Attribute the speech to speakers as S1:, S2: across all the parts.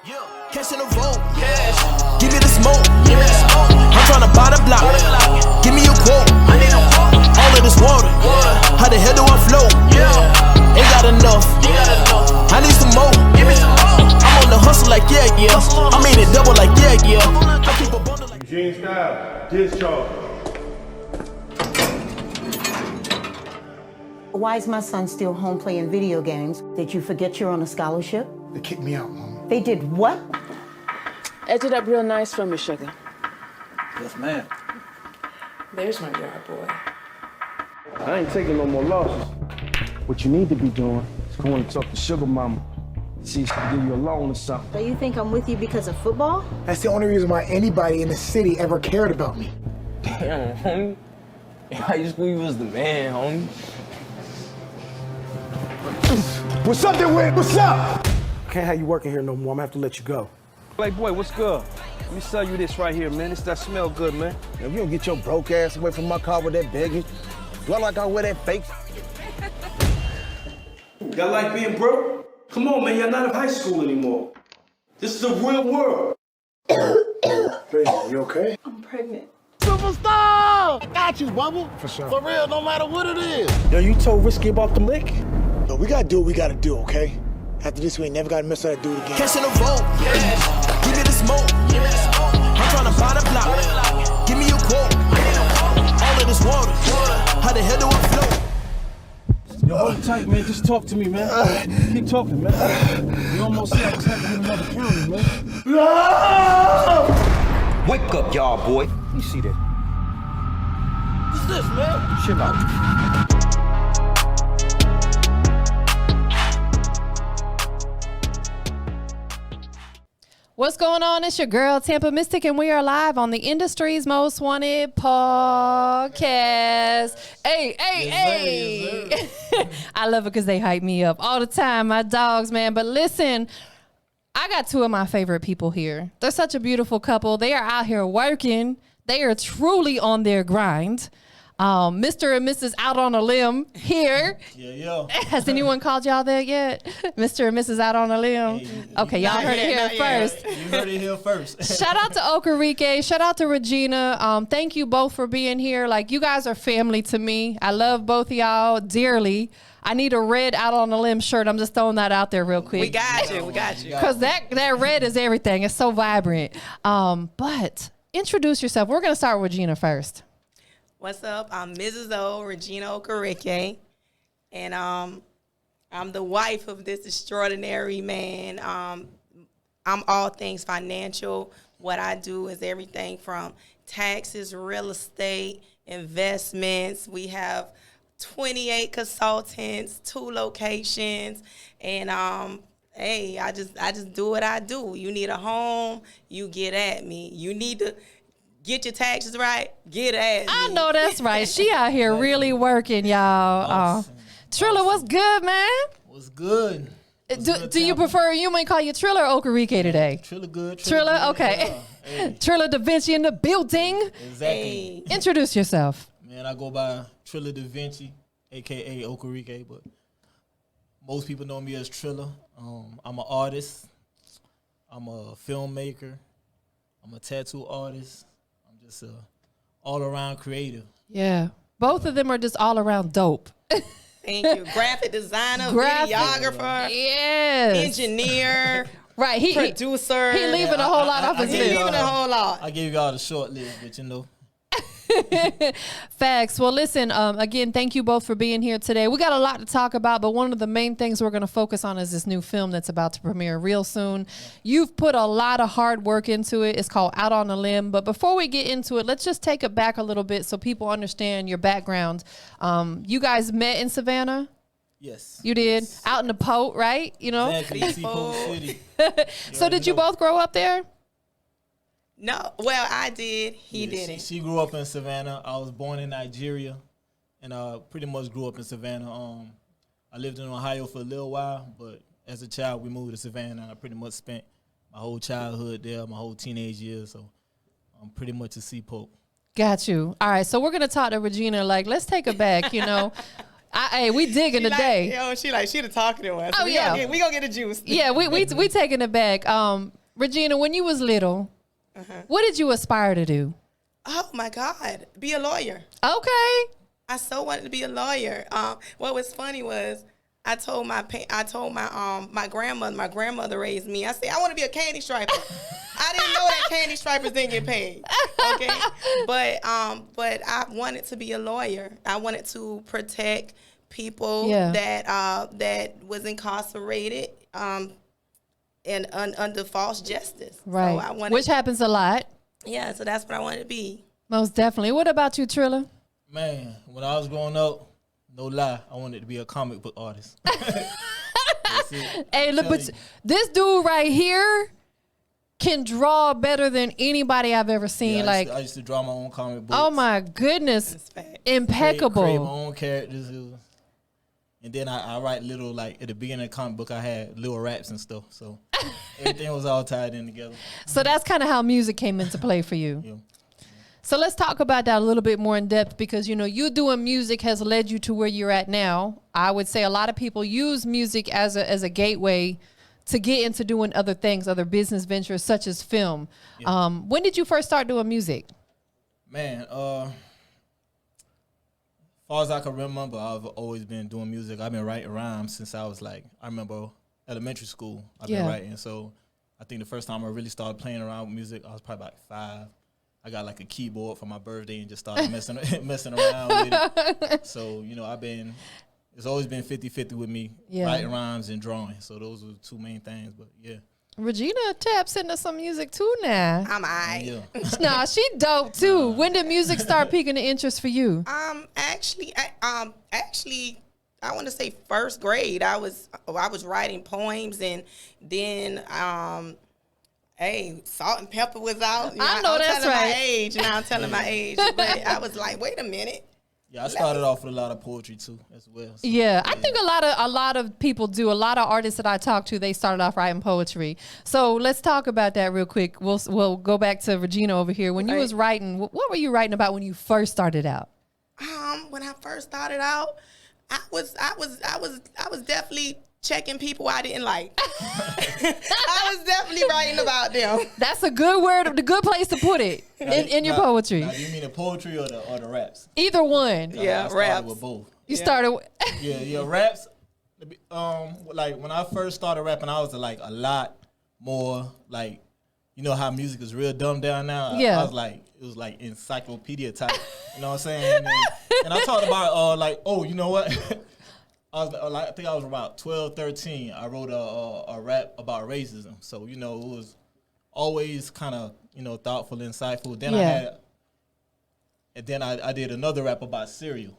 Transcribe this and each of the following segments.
S1: Cash in the vault, give me the smoke, I'm tryna buy the block, give me a quote, all of this water, how the hell do I flow, ain't got enough, I need some more, I'm on the hustle like yeah, I mean it double like yeah, I keep a bundle like
S2: Eugene style, discharge.
S3: Why is my son still home playing video games? Did you forget you're on a scholarship?
S4: They kicked me out, Mom.
S3: They did what?
S5: Edge it up real nice for me, sugar.
S6: Yes, ma'am.
S5: There's my yard boy.
S2: I ain't taking no more losses. What you need to be doing is going to talk to Sugar Mama. See if she can give you a loan or something.
S3: So you think I'm with you because of football?
S4: That's the only reason why anybody in the city ever cared about me.
S6: Damn, homie. In high school, you was the man, homie.
S4: What's up there, Wick? What's up? Can't have you working here no more. I'm gonna have to let you go.
S2: Playboy, what's good? Let me sell you this right here, man. It's that smell good, man.
S7: If you don't get your broke ass away from my car with that begging, do I like I wear that fake?
S2: Y'all like being broke? Come on, man. You're not in high school anymore. This is the real world.
S4: Baby, you okay?
S5: I'm pregnant.
S7: Superstar! Got you, Bubble.
S4: For sure.
S7: For real, no matter what it is.
S4: Yo, you told Risky about the lick? Yo, we gotta do what we gotta do, okay? After this, we ain't never gotta mess up that dude again.
S1: cash in the vault, give me the smoke, I'm tryna buy the block, give me a quote, all of this water, how the hell do I flow?
S2: Yo, hold tight, man. Just talk to me, man. Keep talking, man. You almost said I was having another county, man.
S4: No!
S6: Wake up, y'all, boy. Let me see that. What's this, man? Chill out.
S8: What's going on? It's your girl, TampaMystic, and we are live on the industry's most wanted podcast. Hey. I love it because they hype me up all the time, my dogs, man. But listen, I got two of my favorite people here. They're such a beautiful couple. They are out here working. They are truly on their grind. Mr. and Mrs. Out On A Lim here.
S9: Yeah.
S8: Has anyone called y'all that yet? Mr. and Mrs. Out On A Lim? Okay, y'all heard it here first.
S9: You heard it here first.
S8: Shout out to Okirike. Shout out to Regina. Thank you both for being here. Like, you guys are family to me. I love both of y'all dearly. I need a red Out On A Lim shirt. I'm just throwing that out there real quick.
S5: We got you.
S8: Because that red is everything. It's so vibrant. But introduce yourself. We're going to start with Regina first.
S5: What's up? I'm Mrs. O, Regina Okirike, and I'm the wife of this extraordinary man. I'm all things financial. What I do is everything from taxes, real estate, investments. We have 28 consultants, 2 locations, and hey, I just do what I do. You need a home, you get at me. You need to get your taxes right, get at me.
S8: I know that's right. She out here really working, y'all.
S9: Awesome.
S8: Trilla, what's good, man?
S9: What's good?
S8: Do you prefer, you may call you Trilla or Okirike today?
S9: Trilla good.
S8: Trilla, okay.
S9: Yeah. Hey.
S8: Trilla Da Vinci in the building.
S9: Exactly.
S5: Hey.
S8: Introduce yourself.
S9: Man, I go by Trilla Da Vinci, a.k.a. Okirike, but most people know me as Trilla. I'm an artist. I'm a filmmaker. I'm a tattoo artist. I'm just a all-around creative.
S8: Yeah. Both of them are just all around dope.
S5: Thank you. Graphic designer, videographer,
S8: yes,
S5: engineer,
S8: right. He
S5: producer.
S8: He leaving a whole lot off his
S5: He
S8: list.
S5: leaving a whole lot.
S9: I gave y'all the short list, but you know.
S8: Facts. Well, listen, again, thank you both for being here today. We got a lot to talk about, but one of the main things we're going to focus on is this new film that's about to premiere real soon. You've put a lot of hard work into it. It's called Out On A Lim. But before we get into it, let's just take it back a little bit so people understand your background. You guys met in Savannah?
S9: Yes.
S8: You did? Yes. Out in the Pote, right? You know?
S9: Exactly. Seaport City.
S8: So did you both grow up there?
S5: No, well, I did. He didn't.
S9: She grew up in Savannah. I was born in Nigeria, and pretty much grew up in Savannah. I lived in Ohio for a little while, but as a child, we moved to Savannah. I pretty much spent my whole childhood there, my whole teenage years, so I'm pretty much a Seaport.
S8: Got you. All right, so we're going to talk to Regina. Like, let's take it back, you know. Hey, we digging today.
S5: She the talkative one. So
S8: Oh, yeah.
S5: We gonna get the juice.
S8: Yeah, we taking it back. Regina, when you was little, what did you aspire to do?
S5: Oh my God, be a lawyer.
S8: Okay.
S5: I so wanted to be a lawyer. What was funny was I told my grandmother. My grandmother raised me. I said I want to be a candy striper. I didn't know that candy stripers didn't get paid. Okay, but I wanted to be a lawyer. I wanted to protect people that was incarcerated and under false justice.
S8: Right.
S5: So I wanted,
S8: which happens a lot.
S5: Yeah. So that's what I wanted to be.
S8: Most definitely. What about you, Trilla?
S9: Man, when I was growing up, no lie, I wanted to be a comic book artist.
S8: Hey, look, but this dude right here can draw better than anybody I've ever seen.
S9: Yeah, I used to draw my own comic books.
S8: Oh my goodness, impeccable.
S9: Create my own characters, and then I write little, like at the beginning of the comic book, I had little raps and stuff. So everything was all tied in together.
S8: So that's kind of how music came into play for you.
S9: Yeah.
S8: So let's talk about that a little bit more in depth, because, you know, you doing music has led you to where you're at now. I would say a lot of people use music as a gateway to get into doing other things, other business ventures such as film. Yeah. When did you first start doing music?
S9: Man, as far as I can remember, I've always been doing music. I've been writing rhymes since I was I remember elementary school. I've been writing. So I think the first time I really started playing around with music, I was probably like 5. I got like a keyboard for my birthday and just started messing around with it. So, you know, it's always been 50-50 with me, writing rhymes and drawing. So those were the two main things, but yeah.
S8: Regina taps into some music too now.
S5: I'm alright.
S9: Yeah.
S8: Nah, she dope too. When did music start piquing the interest for you?
S5: Actually, I want to say first grade. I was writing poems, and then hey, Salt and Pepper was out.
S8: I know that's right.
S5: I'm telling my age, but I was like, wait a minute.
S9: Yeah, I started off with a lot of poetry too, as well. So,
S8: yeah, I think a lot of people do. A lot of artists that I talk to, they started off writing poetry. So let's talk about that real quick. We'll go back to Regina over here. When you was writing, what were you writing about when you first started out?
S5: When I first started out, I was definitely checking people I didn't like. I was definitely writing about them.
S8: That's a good word, the good place to put it in your poetry.
S9: Now, do you mean the poetry or the raps?
S8: Either one.
S5: Yeah,
S9: I started
S5: raps.
S9: with both.
S8: You started with
S9: yeah, raps. Like when I first started rapping, I was like a lot more like, you know how music is real dumbed down now.
S8: Yeah.
S9: I was like, it was like encyclopedia type. You know what I'm saying? And I talked about you know what? I think I was about 12, 13. I wrote a rap about racism. So, you know, it was always kind of, you know, thoughtful, insightful. Then I did another rap about cereal.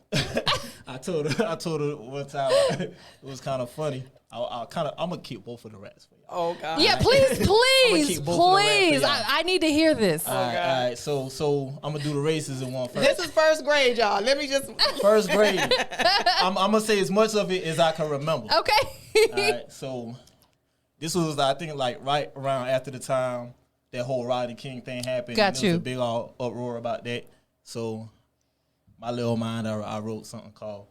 S9: I told her one time it was kind of funny. I'm gonna keep both of the raps for you.
S5: Oh God.
S8: Yeah, please. I need to hear this.
S9: All right. So I'm gonna do the racism one first.
S5: This is first grade, y'all. Let me just
S9: First grade. I'm gonna say as much of it as I can remember.
S8: Okay.
S9: All right. So this was, I think, like right around after the time that whole Rodney King thing happened.
S8: Got you.
S9: There was a big uproar about that. So my little mind, I wrote something called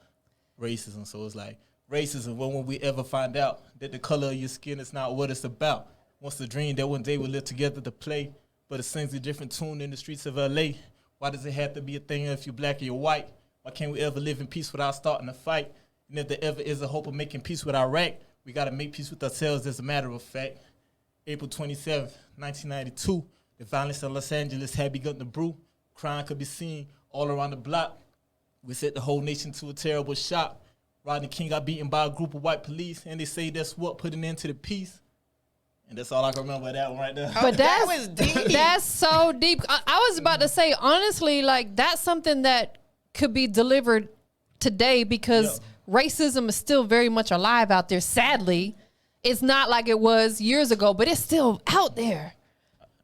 S9: racism. So it's like, racism, when will we ever find out that the color of your skin is not what it's about? Once the dream that one day we'll live together to play, but it sings a different tune in the streets of L.A. Why does it have to be a thing if you're black or you're white? Why can't we ever live in peace without starting a fight? And if there ever is a hope of making peace with Iraq, we got to make peace with ourselves as a matter of fact. April 27th, 1992, the violence in Los Angeles had begun to brew. Crime could be seen all around the block. We set the whole nation to a terrible shock. Rodney King got beaten by a group of white police, and they say that's what put an end to the peace. And that's all I can remember of that one right there.
S8: But
S5: that was deep.
S8: That's so deep. I was about to say, honestly, like, that's something that could be delivered today, because racism is still very much alive out there. Sadly, it's not like it was years ago, but it's still out there.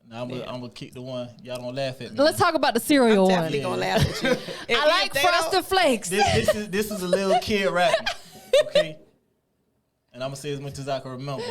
S9: Now I'm gonna kick the one. Y'all don't laugh at me.
S8: Let's talk about the cereal
S5: I'm
S8: one.
S5: definitely gonna laugh at you.
S8: I like Frosted Flakes.
S9: This is a little kid rapping, okay? And I'm gonna say as much as I can remember.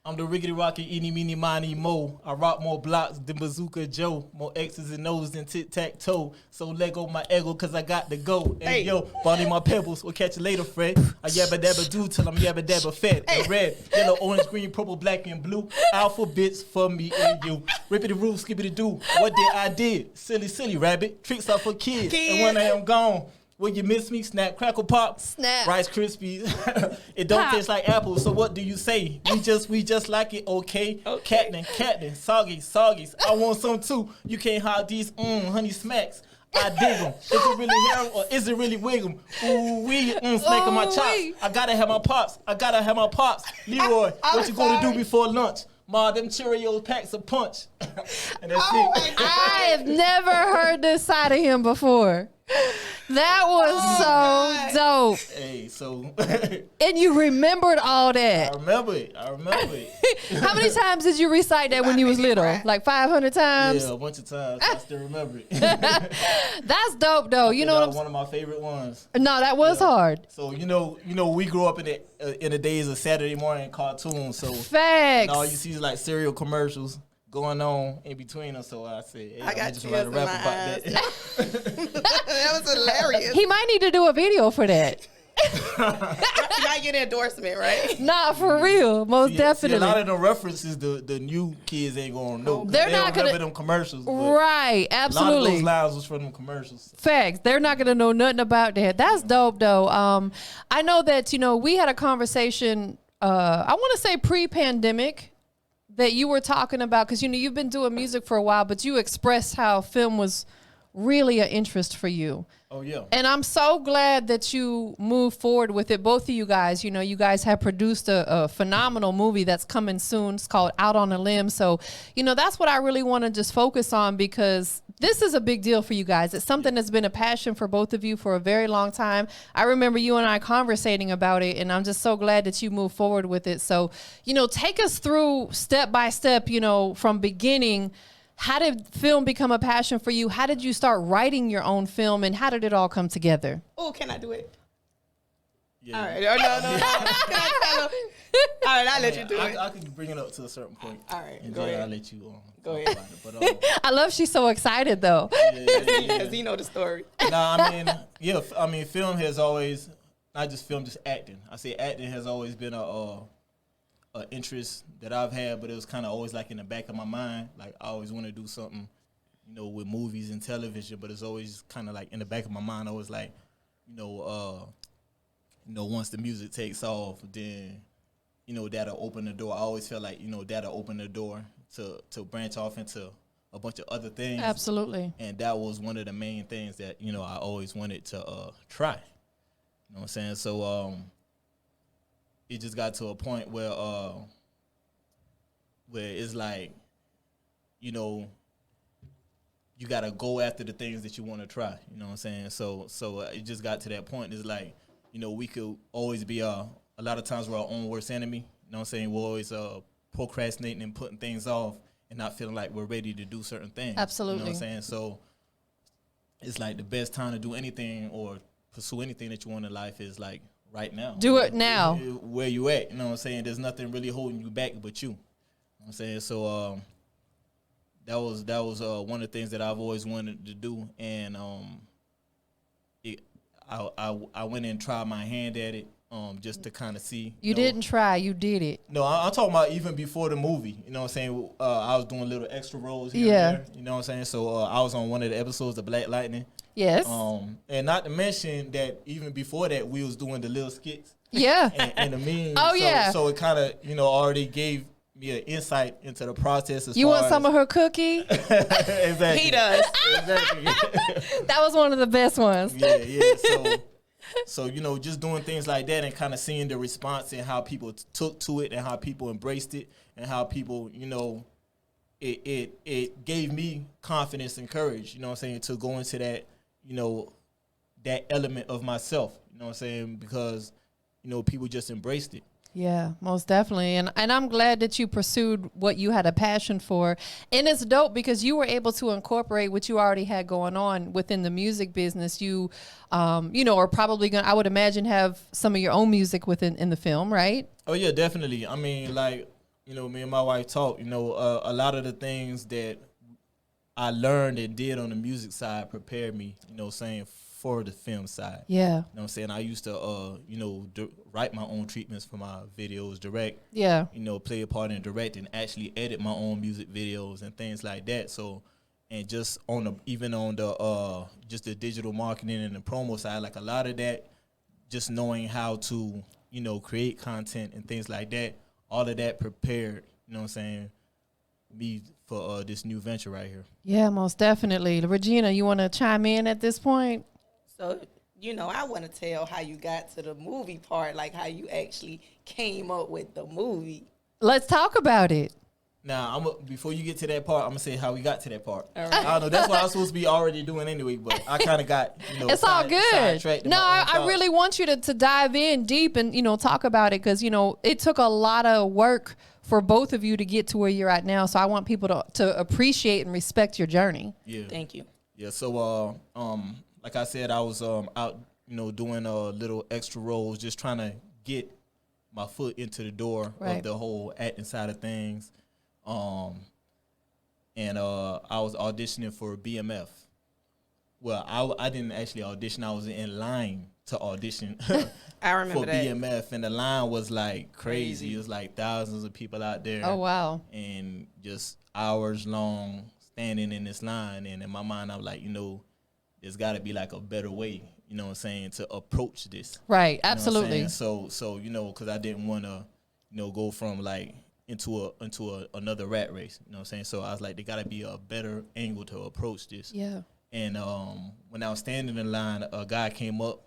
S9: I'm the rickety rocky, eeny, meeny, miny, mo. I rock more blocks than Bazooka Joe. More X's and O's than tic-tac-toe. So let go my ego, cause I got to go. Hey, yo, Bonnie my pebbles, we'll catch you later, Fred. I yabba dabba do till I'm yabba dabba fed. And red, yellow, orange, green, purple, black, and blue. Alphabets for me and you. Rippity roof, skippity do. What did I did? Silly, silly rabbit. Tricks are for kids. And when I am gone, will you miss me? Snap, crackle, pop.
S8: Snap.
S9: Rice Krispies. It don't taste like apples, so what do you say? We just like it, okay? Catnip, soggy. I want some too. You can't hide these honey smacks. I dig them. Is it really hair or is it really wig them? Ooh wee, smacking my chops. I gotta have my pops. Leroy, what you gonna do before lunch? Ma, them Cheerios packs a punch. And that's it.
S8: I have never heard this side of him before. That was so dope.
S9: Hey, so.
S8: And you remembered all
S9: I
S8: that.
S9: remember it.
S8: How many times did you recite that when you was little? Like 500 times?
S9: Yeah, a bunch of times. I still remember it.
S8: That's dope, though. You know what I'm saying?
S9: One of my favorite ones.
S8: No, that was hard.
S9: So you know, we grew up in the days of Saturday morning cartoons. So
S8: Facts.
S9: and all you see is like cereal commercials going on in between us. So I said, hey,
S5: I got
S9: just
S5: tears
S9: write a
S5: in
S9: rap
S5: my
S9: about that.
S5: That was hilarious.
S8: He might need to do a video for that.
S5: You gotta get an endorsement, right?
S8: Nah, for real. Most definitely.
S9: See, a lot of the references the new kids ain't gonna know.
S8: They're
S9: they
S8: not
S9: don't
S8: gonna
S9: remember them commercials.
S8: Right, absolutely.
S9: A lot of those lines was from them commercials.
S8: Facts. They're not going to know nothing about that. That's dope, though. I know that, we had a conversation, I want to say pre-pandemic, that you were talking about, because, you've been doing music for a while, but you expressed how film was really an interest for you.
S9: Oh, yeah.
S8: And I'm so glad that you moved forward with it. Both of you guys, you guys have produced a phenomenal movie that's coming soon. It's called Out On A Limb. So, that's what I really want to just focus on, because this is a big deal for you guys. It's something that's been a passion for both of you for a very long time. I remember you and I conversating about it, and I'm just so glad that you moved forward with it. So, take us through step by step, from beginning. How did film become a passion for you? How did you start writing your own film, and how did it all come together?
S5: Oh, can I do it?
S9: Yeah.
S5: All right. No. Can I tell him? All right, I'll let you do it.
S9: I can bring it up to a certain point.
S5: All right,
S9: and
S5: go
S9: then
S5: ahead.
S9: I'll let you
S5: Go
S9: talk
S5: ahead.
S9: about it. But,
S8: I love she's so excited, though.
S5: Because he know the story.
S9: Nah, I mean, film has always, not just film, just acting. I say acting has always been a interest that I've had, but it was kind of always like in the back of my mind. Like I always want to do something, with movies and television, but it's always kind of like in the back of my mind. I was like, once the music takes off, then, that'll open the door. I always felt like, that'll open the door to branch off into a bunch of other things.
S8: Absolutely.
S9: And that was one of the main things that, I always wanted to try. You know what I'm saying? So, it just got to a point where it's like, you gotta go after the things that you want to try. You know what I'm saying? So it just got to that point. It's like, we could always be a lot of times we're our own worst enemy. You know what I'm saying? We're always procrastinating and putting things off and not feeling like we're ready to do certain things.
S8: Absolutely.
S9: You know what I'm saying? So it's like the best time to do anything or pursue anything that you want in life is like right now.
S8: Do it now.
S9: Where you at, you know what I'm saying? There's nothing really holding you back but you. You know what I'm saying? So that was one of the things that I've always wanted to do, and I went and tried my hand at it just to kind of see.
S8: You didn't try, you did it.
S9: No, I'm talking about even before the movie. You know what I'm saying? I was doing little extra roles here
S8: Yeah.
S9: and there. You know what I'm saying? So I was on one of the episodes of Black Lightning.
S8: Yes.
S9: And not to mention that even before that, we was doing the little skits.
S8: Yeah.
S9: And the memes.
S8: Oh, yeah.
S9: So it kind of, already gave me an insight into the process.
S8: You want some of her cookie?
S9: Exactly.
S5: He does.
S9: Exactly.
S8: That was one of the best ones.
S9: Yeah. So just doing things like that and kind of seeing the response and how people took to it and how people embraced it and how people, it gave me confidence and courage, you know what I'm saying, to go into that, that element of myself, you know what I'm saying, because, people just embraced it.
S8: Yeah, most definitely. And I'm glad that you pursued what you had a passion for. And it's dope because you were able to incorporate what you already had going on within the music business. You, are probably going to, I would imagine, have some of your own music in the film, right?
S9: Oh, yeah, definitely. I mean, like, me and my wife talked. A lot of the things that I learned and did on the music side prepared me, for the film side.
S8: Yeah.
S9: You know what I'm saying? I used to, write my own treatments for my videos, direct.
S8: Yeah.
S9: Play a part in direct and actually edit my own music videos and things like that. So, and just even on the just the digital marketing and the promo side, like a lot of that, just knowing how to, create content and things like that, all of that prepared, me for this new venture right here.
S8: Yeah, most definitely. Regina, you want to chime in at this point?
S5: So, I want to tell how you got to the movie part, like how you actually came up with the movie.
S8: Let's talk about it.
S9: Now, before you get to that part, I'm going to say how we got to that part.
S5: All right.
S9: I don't know. That's what I was supposed to be already doing anyway, but I kind of got,
S8: it's all good. No, I really want you to dive in deep and, talk about it because, it took a lot of work for both of you to get to where you're at now. So I want people to appreciate and respect your journey.
S5: Yeah. Thank you.
S9: Yeah. So, like I said, I was out, doing little extra roles, just trying to get my foot into the door of the whole acting side of things. And I was auditioning for BMF. Well, I didn't actually audition. I was in line to audition
S5: I remember
S9: for
S5: that.
S9: BMF, and the line was like crazy. It was like thousands of people out there.
S8: Oh, wow.
S9: And just hours long standing in this line. And in my mind, I was like, there's got to be like a better way, to approach this.
S8: Right, absolutely.
S9: So because I didn't want to, go from like into another rat race. You know what I'm saying? So I was like, there got to be a better angle to approach this.
S8: Yeah.
S9: And when I was standing in line, a guy came up,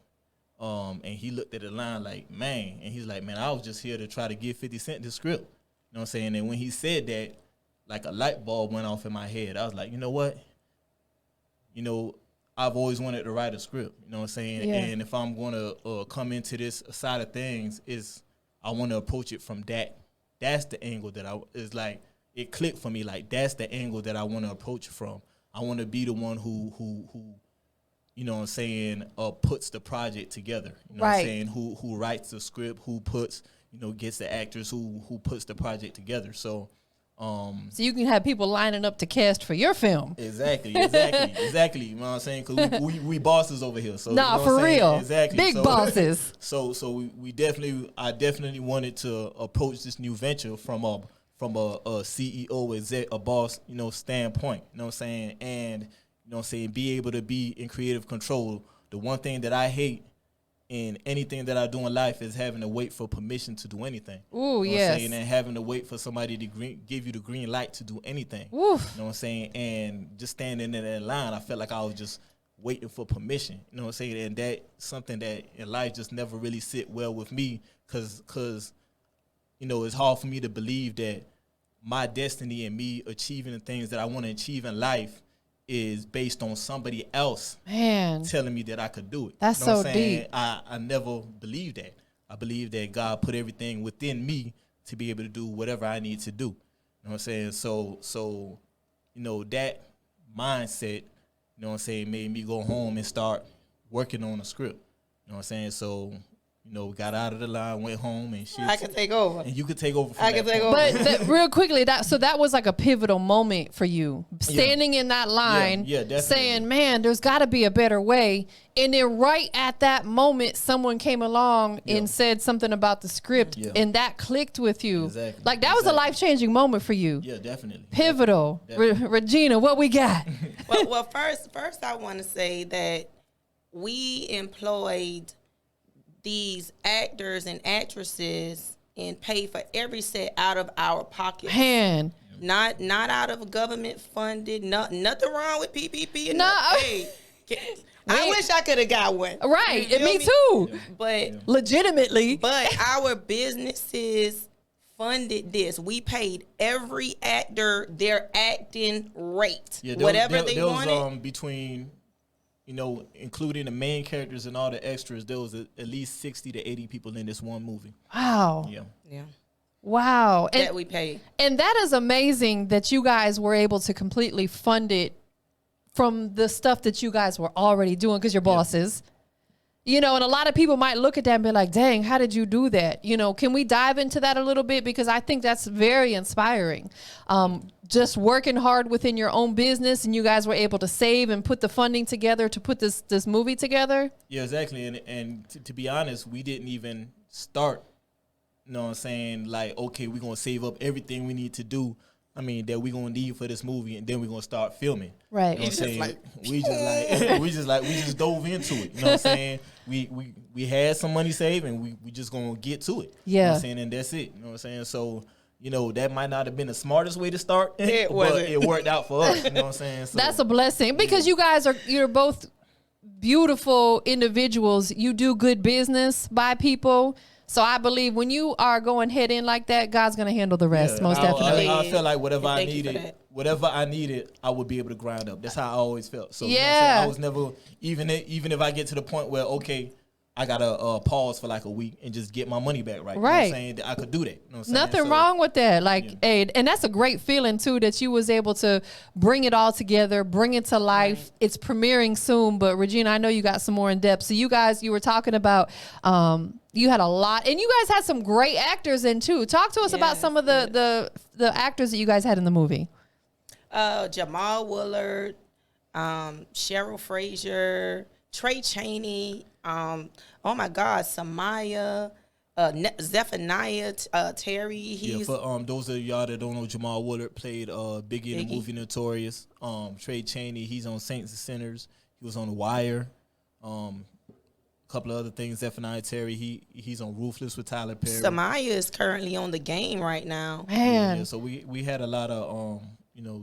S9: and he looked at the line like, man, and he's like, man, I was just here to try to give 50 Cent the script. You know what I'm saying? And when he said that, like a light bulb went off in my head. I was like, you know what? I've always wanted to write a script. You know what I'm saying?
S8: Yeah.
S9: And if I'm going to come into this side of things, I want to approach it from that. That's the angle that it clicked for me. Like, that's the angle that I want to approach it from. I want to be the one who you know what I'm saying, puts the project together. You know what I'm saying? Who writes the script, who puts, gets the actors, who puts the project together. So
S8: so you can have people lining up to cast for your film.
S9: Exactly. You know what I'm saying? Because we bosses over here. So
S8: nah,
S9: you know
S8: for real.
S9: Exactly.
S8: Big bosses.
S9: So I definitely wanted to approach this new venture from a CEO, a boss, standpoint. You know what I'm saying? And be able to be in creative control. The one thing that I hate in anything that I do in life is having to wait for permission to do anything.
S8: Ooh,
S9: you know
S8: yes.
S9: And having to wait for somebody to give you the green light to do anything.
S8: Oof.
S9: You know what I'm saying? And just standing in that line, I felt like I was just waiting for permission. You know what I'm saying? And that's something that in life just never really sit well with me because it's hard for me to believe that my destiny and me achieving the things that I want to achieve in life is based on somebody else telling me that I could do it.
S8: That's so deep.
S9: I never believed that. I believe that God put everything within me to be able to do whatever I need to do. You know what I'm saying? So that mindset, made me go home and start working on a script. You know what I'm saying? So got out of the line, went home, and shit.
S5: I can take over.
S9: And you could take over from
S5: I can take over.
S8: But real quickly, that was like a pivotal moment for you. Standing in that line, saying, man, there's got to be a better way. And then right at that moment, someone came along and said something about the script, and that clicked with you.
S9: Exactly.
S8: Like, that was a life-changing moment for you.
S9: Yeah, definitely.
S8: Pivotal.
S9: Definitely.
S8: Regina, what we got?
S5: well, first I want to say that we employed these actors and actresses and pay for every set out of our pockets. Not out of government funded. Nothing wrong with PPP. I wish I could have got one.
S8: Right, and me too.
S5: But
S8: legitimately.
S5: But our businesses funded this. We paid every actor their acting rate. Whatever they wanted.
S9: Between including the main characters and all the extras, there was at least 60 to 80 people in this one movie.
S8: Wow.
S5: Yeah.
S8: Wow.
S5: That we paid.
S8: And that is amazing that you guys were able to completely fund it from the stuff that you guys were already doing because you're bosses. You know, and a lot of people might look at that and be like, dang, how did you do that? You know, can we dive into that a little bit? Because I think that's very inspiring. Just working hard within your own business, and you guys were able to save and put the funding together to put this movie together.
S9: Yeah, exactly. And to be honest, we didn't even start, you know what I'm saying, like, okay, we're going to save up everything we need to do, that we're going to need for this movie, and then we're going to start filming.
S8: Right.
S9: You know what I'm saying? We just dove into it. You know what I'm saying? We had some money saved, and we just going to get to it.
S8: Yeah.
S9: You know what I'm saying? And that's it. You know what I'm saying? So, you know, that might not have been the smartest way to start, but it worked out for us. You know what I'm saying? So,
S8: that's a blessing because you're both beautiful individuals. You do good business by people. So I believe when you are going head in like that, God's going to handle the rest, most definitely.
S9: I felt like whatever I needed, I would be able to grind up. That's how I always felt. So
S8: yeah.
S9: You know what I'm saying? I was never, even if I get to the point where, okay, I got to pause for like a week and just get my money back, right? You know what I'm saying? I could do that. You know what I'm saying?
S8: Nothing wrong with that. Like, hey, and that's a great feeling too, that you was able to bring it all together, bring it to life. Right. It's premiering soon, but Regina, I know you got some more in depth. So you were talking about, you had a lot, and you guys had some great actors in too. Talk to us about some of the actors that you guys had in the movie.
S5: Jamal Willard, Cheryl Frazier, Trey Chaney, oh my God, Samaya, Zephaniah, Terry.
S9: For those of y'all that don't know, Jamal Willard played Biggie in the movie Notorious. Trey Chaney, he's on Saints and Sinners. He was on The Wire. A couple of other things. Zephaniah Terry, he's on Ruthless with Tyler Perry.
S5: Samaya is currently on The Game right now.
S8: Man.
S9: Yeah, so we had a lot of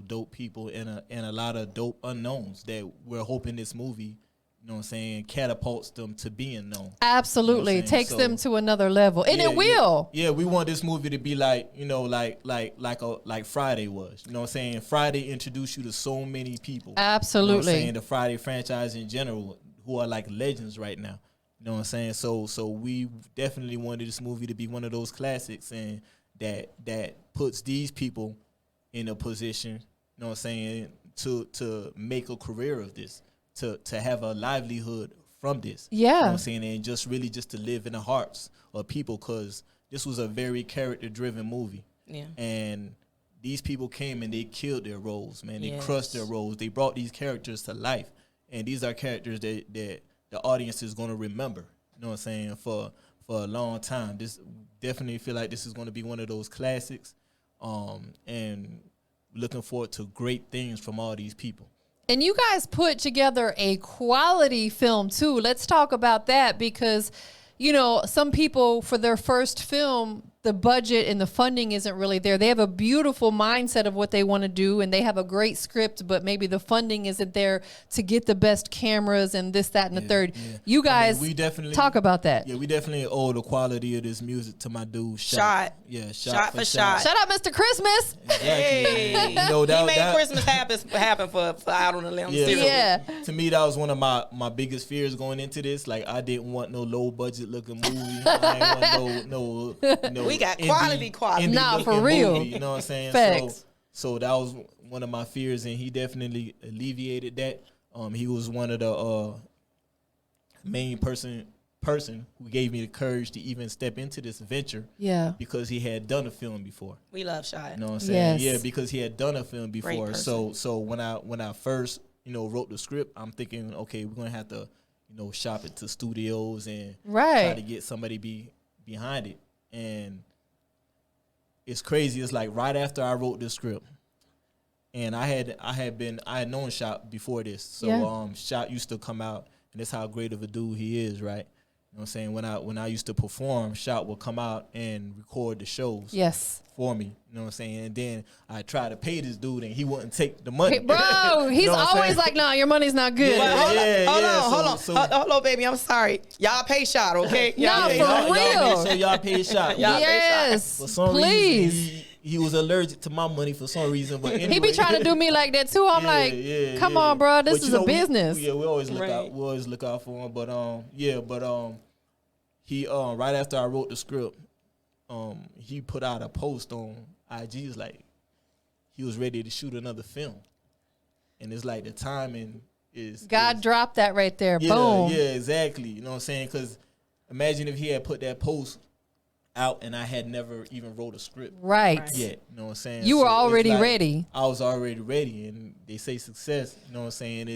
S9: dope people and a lot of dope unknowns that we're hoping this movie, you know what I'm saying, catapults them to being known.
S8: Absolutely.
S9: You know
S8: takes them to another level. And it will.
S9: Yeah, we want this movie to be like, like Friday was. You know what I'm saying? Friday introduced you to so many people.
S8: Absolutely.
S9: You know what I'm saying? The Friday franchise in general, who are like legends right now. You know what I'm saying? So we definitely wanted this movie to be one of those classics, and that puts these people in a position, you know what I'm saying, to make a career of this, to have a livelihood from this.
S8: Yeah.
S9: You know what I'm saying? And just to live in the hearts of people, because this was a very character-driven movie.
S5: Yeah.
S9: And these people came and they killed their roles, man. They crushed their roles. They brought these characters to life. And these are characters that the audience is going to remember, you know what I'm saying, for a long time. This definitely feel like this is going to be one of those classics. And looking forward to great things from all these people.
S8: And you guys put together a quality film too. Let's talk about that, because, you know, some people for their first film, the budget and the funding isn't really there. They have a beautiful mindset of what they want to do, and they have a great script, but maybe the funding isn't there to get the best cameras and this, that, and the third. Yeah. You guys
S9: we definitely
S8: talk about that.
S9: Yeah, we definitely owe the quality of this music to my dude, Shot. Yeah,
S5: Shot for Shot.
S8: Shout out Mr. Christmas.
S9: Exactly.
S5: Hey.
S9: You know,
S5: he made Christmas happen for Out On A Lim.
S8: Yeah.
S9: To me, that was one of my biggest fears going into this. Like, I didn't want no low budget looking movie. I ain't want no
S5: we got
S9: indie,
S5: quality.
S8: Nah, for real.
S9: Movie, you know what I'm saying?
S8: Facts.
S9: So that was one of my fears, and he definitely alleviated that. He was one of the main person who gave me the courage to even step into this venture.
S8: Yeah.
S9: Because he had done a film before.
S5: We love Shot.
S9: You know what I'm saying?
S8: Yes.
S9: Yeah, because he had done a film before. So when I first, wrote the script, I'm thinking, okay, we're gonna have to, shop it to studios and try to get somebody behind it. And it's crazy. It's like right after I wrote the script, and I had known Shop before this. So Shop used to come out, and that's how great of a dude he is, right? You know what I'm saying? When I used to perform, Shop would come out and record the shows.
S8: Yes.
S9: For me, you know what I'm saying? And then I tried to pay this dude, and he wouldn't take the money.
S8: Bro, he's always like, "No, your money's not good."
S5: Hold on, baby. I'm sorry. Y'all pay Shot, okay?
S8: No, for real.
S9: So y'all pay Shot.
S8: Yes,
S9: for some
S8: please.
S9: Reason, he was allergic to my money for some reason, but anyway.
S8: He be trying to do me like that too. I'm come on, bro. This is a business.
S9: We always look out. We always look out for him. But he right after I wrote the script, he put out a post on IG. It's like he was ready to shoot another film, and it's like the timing
S8: God dropped that right there.
S9: Yeah,
S8: Boom.
S9: yeah, exactly. You know what I'm saying? Because imagine if he had put that post out and I had never even wrote a script
S8: Right.
S9: yet. You know what I'm saying?
S8: You were
S9: So it's
S8: already
S9: like,
S8: ready.
S9: I was already ready, and they say success, you know what I'm saying,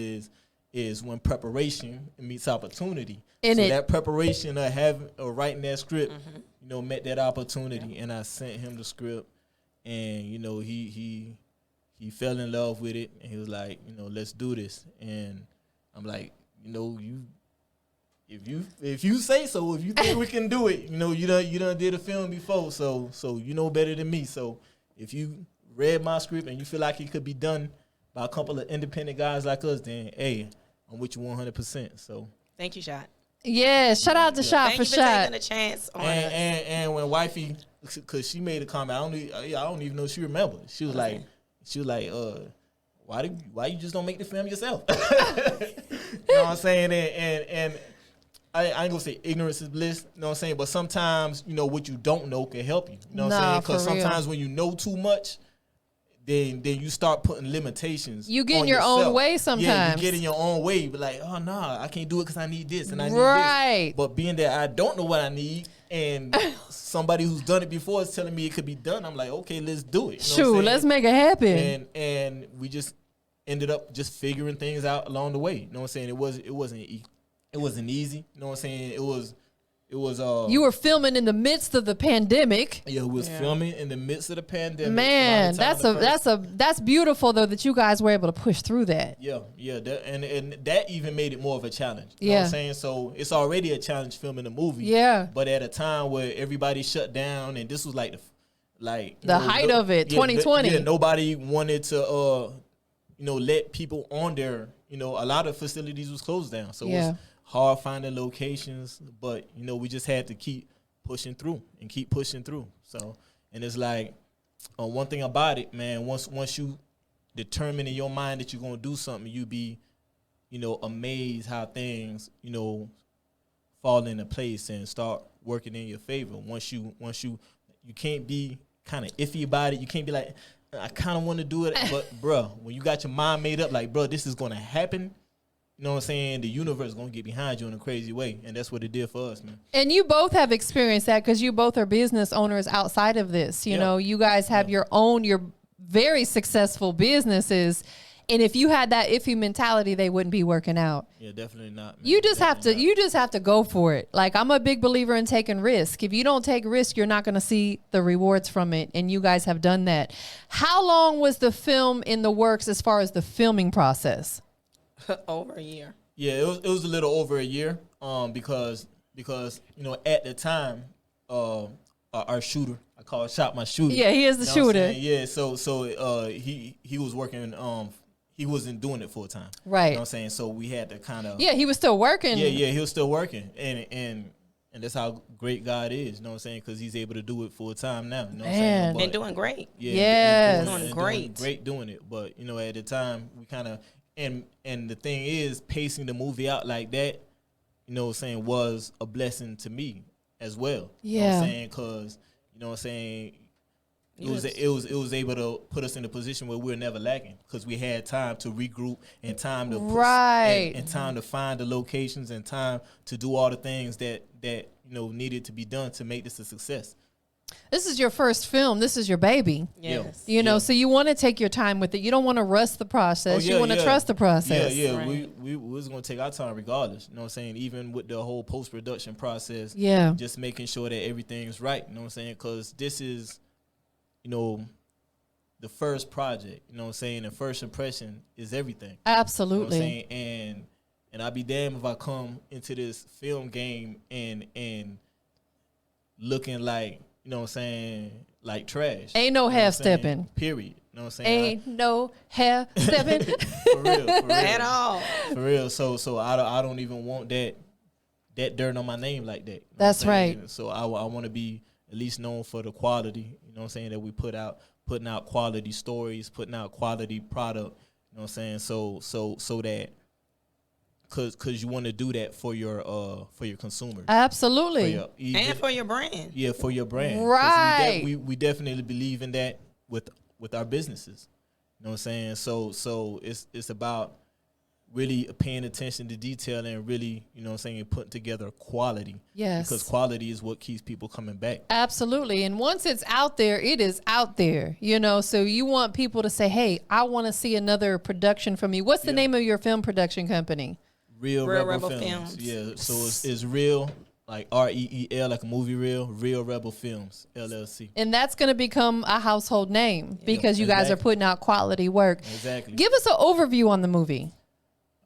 S9: is when preparation meets opportunity.
S8: And
S9: so
S8: it-
S9: that preparation of having or writing that script, you know, met that opportunity, and I sent him the script, and you know he fell in love with it, and he was like, you know, let's do this, and I'm like, you know, if you say so, if you think we can do it, you know, you done did a film before, so you know better than me. So if you read my script and you feel like it could be done by a couple of independent guys like us, then hey, I'm with you 100%. So
S5: Thank you, Shot.
S8: Yeah, shout out to Shot
S5: Thank
S8: for
S5: you for
S8: Shot.
S5: taking a chance on us.
S9: and when wifey, cause she made a comment, I don't even know if she remembered. She was like, why you just don't make the film yourself? You know what I'm saying? And I ain't gonna say ignorance is bliss, you know what I'm saying? But sometimes, you know, what you don't know can help you. You know what I'm saying? Because
S8: for real.
S9: sometimes when you know too much, then you start putting limitations.
S8: You get in
S9: on
S8: your own
S9: yourself.
S8: way
S9: Yeah,
S8: sometimes.
S9: you get in your own way. But like, oh, nah, I can't do it because I need this and I need
S8: Right.
S9: this. But being that I don't know what I need and somebody who's done it before is telling me it could be done, I'm like, okay, let's do it. You know what I'm
S8: Shoot,
S9: saying?
S8: let's make it happen.
S9: And we just ended up just figuring things out along the way. You know what I'm saying? It wasn't easy. You know what I'm saying? It was
S8: You were filming in the midst of the pandemic.
S9: yeah, we was filming in the midst of the pandemic.
S8: Man,
S9: around the time
S8: that's beautiful though that you guys were able to push through that.
S9: Yeah, and that even made it more of a challenge. You know what I'm saying? So it's already a challenge filming a movie.
S8: Yeah.
S9: But at a time where everybody shut down, and this was like
S8: The height of it, 2020.
S9: Yeah, nobody wanted to let people on there. You know, a lot of facilities was closed down, so it was hard finding locations. But you know, we just had to keep pushing through and keep pushing through. So, and it's like one thing about it, man. Once you determine in your mind that you're gonna do something, you be, you know, amazed how things, you know, fall into place and start working in your favor. Once you can't be kind of iffy about it. You can't be like, I kind of want to do it, but bruh, when you got your mind made up, like, bruh, this is gonna happen. You know what I'm saying? The universe is gonna get behind you in a crazy way, and that's what it did for us, man.
S8: And you both have experienced that because you both are business owners outside of this. You know, you guys have your very successful businesses. And if you had that iffy mentality, they wouldn't be working out.
S9: Yeah, definitely not. Man.
S8: You just have to go for it. Like, I'm a big believer in taking risk. If you don't take risk, you're not going to see the rewards from it. And you guys have done that. How long was the film in the works as far as the filming process?
S5: Over a year.
S9: Yeah, it was a little over a year. Because you know, at the time, our shooter, I call Shot my shooter.
S8: Yeah, he is the
S9: You know what I'm
S8: shooter.
S9: saying? Yeah, so he was working. He wasn't doing it full time.
S8: Right.
S9: You know what I'm saying? So we had to kind of.
S8: Yeah, he was still working.
S9: Yeah, he was still working, and that's how great God is. You know what I'm saying? Because He's able to do it full time now. You know what I'm saying?
S5: And doing great.
S9: Yeah,
S8: Yes.
S5: Doing great.
S9: great doing it. But you know, at the time, we kind of and the thing is, pacing the movie out like that, you know what I'm saying, was a blessing to me as well. You know what I'm saying? Because you know what I'm saying. It was able to put us in a position where we're never lacking because we had time to regroup and time to and time to find the locations and time to do all the things that you know needed to be done to make this a success.
S8: This is your first film. This is your baby.
S5: Yes.
S8: You know, so you want to take your time with it. You don't want to rush the process. You want to trust the process.
S9: Yeah.
S5: Right.
S9: We was going to take our time regardless. You know what I'm saying? Even with the whole post-production process.
S8: Yeah.
S9: Just making sure that everything's right. You know what I'm saying? Because this is, you know, the first project. You know what I'm saying? The first impression is everything.
S8: Absolutely.
S9: You know what I'm saying? And I'd be damned if I come into this film game and looking like, you know what I'm saying, like trash.
S8: Ain't no
S9: You know what I'm
S8: half
S9: saying?
S8: stepping.
S9: Period. You know what I'm saying?
S8: Ain't no half stepping.
S9: For real.
S5: At all.
S9: For real. So I don't even want that dirt on my name like that. You know what
S8: That's
S9: I'm saying?
S8: right.
S9: So I want to be at least known for the quality, you know what I'm saying, that we putting out quality stories, putting out quality product, you know what I'm saying? So that cause you want to do that for your consumers.
S8: Absolutely.
S5: And for your brand.
S9: Yeah, for your brand. 'Cause
S8: Right.
S9: We definitely believe in that with our businesses. You know what I'm saying? So it's about really paying attention to detail and really, you know what I'm saying, putting together quality.
S8: Yes.
S9: Because quality is what keeps people coming back.
S8: Absolutely. And once it's out there, it is out there, you know, so you want people to say, hey, I want to see another production from you. What's the name of your film production company?
S9: Real Rebel Films. Yeah, so it's real, like REEL, like a movie reel, Real Rebel Films, LLC.
S8: And that's going to become a household name because you guys are putting out quality work.
S9: Exactly.
S8: Give us an overview on the movie.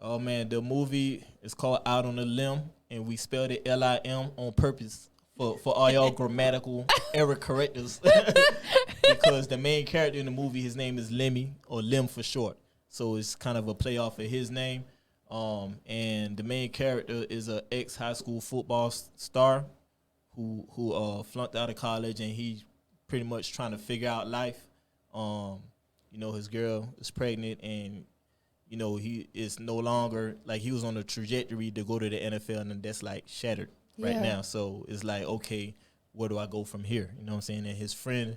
S9: Oh, man, the movie is called Out On A Lim, and we spelled it Lim on purpose for all y'all grammatical error correctors. Because the main character in the movie, his name is Lemmy, or Lim for short. So it's kind of a playoff of his name. And the main character is a ex-high school football star who flunked out of college, and he's pretty much trying to figure out life. You know, his girl is pregnant, and you know, he is no longer, like, he was on a trajectory to go to the NFL, and that's, like, shattered right now. So it's like, okay, where do I go from here? You know what I'm saying? And his friend,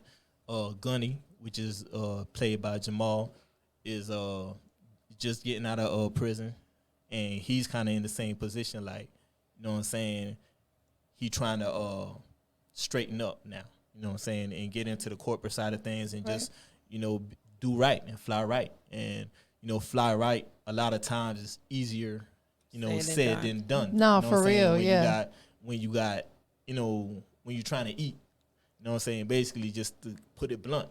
S9: Gunny, which is played by Jamal, is just getting out of prison, and he's kind of in the same position, like, you know what I'm saying? He trying to straighten up now, you know what I'm saying, and get into the corporate side of things and just, you know, do right and fly right. And you know, fly right, a lot of times it's easier, you know, said than done.
S8: No,
S9: you know
S8: for real,
S9: when you got, you know, when you're trying to eat, you know what I'm saying? Basically, just to put it blunt.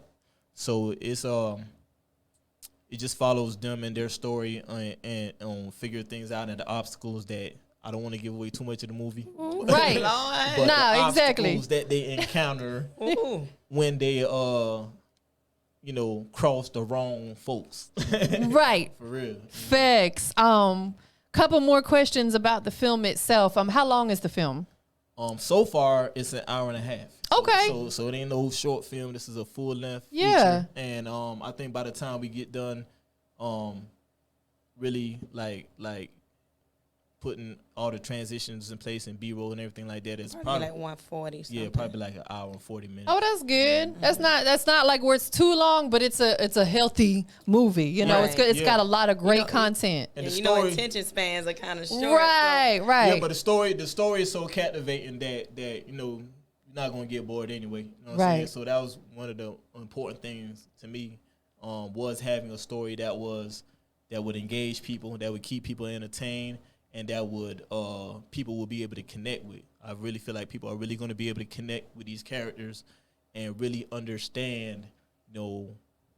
S9: So it's it just follows them and their story and figure things out and the obstacles that I don't want to give away too much of the movie.
S8: Right.
S9: But
S8: no, exactly.
S9: Obstacles that they encounter when they you know, cross the wrong folks.
S8: Right.
S9: For real.
S8: Facts. Couple more questions about the film itself. How long is the film?
S9: So far it's an hour and a half.
S8: Okay.
S9: So it ain't no short film. This is a full length
S8: feature.
S9: And I think by the time we get done, really like putting all the transitions in place and B-roll and everything like that, it's probably
S5: like 140. Something.
S9: Yeah, probably like an hour and 40 minutes.
S8: Oh, that's good. That's not like where it's too long, but it's a healthy movie. You know, it's good. It's got a lot of great content.
S9: And the
S5: you
S9: story,
S5: know, attention spans are kind of short.
S8: Right, right.
S9: Yeah, but the story is so captivating that you know, you're not gonna get bored anyway. You know what I'm saying? So that was one of the important things to me, was having a story that would engage people, that would keep people entertained, and that would people will be able to connect with. I really feel like people are really going to be able to connect with these characters and really understand, you know,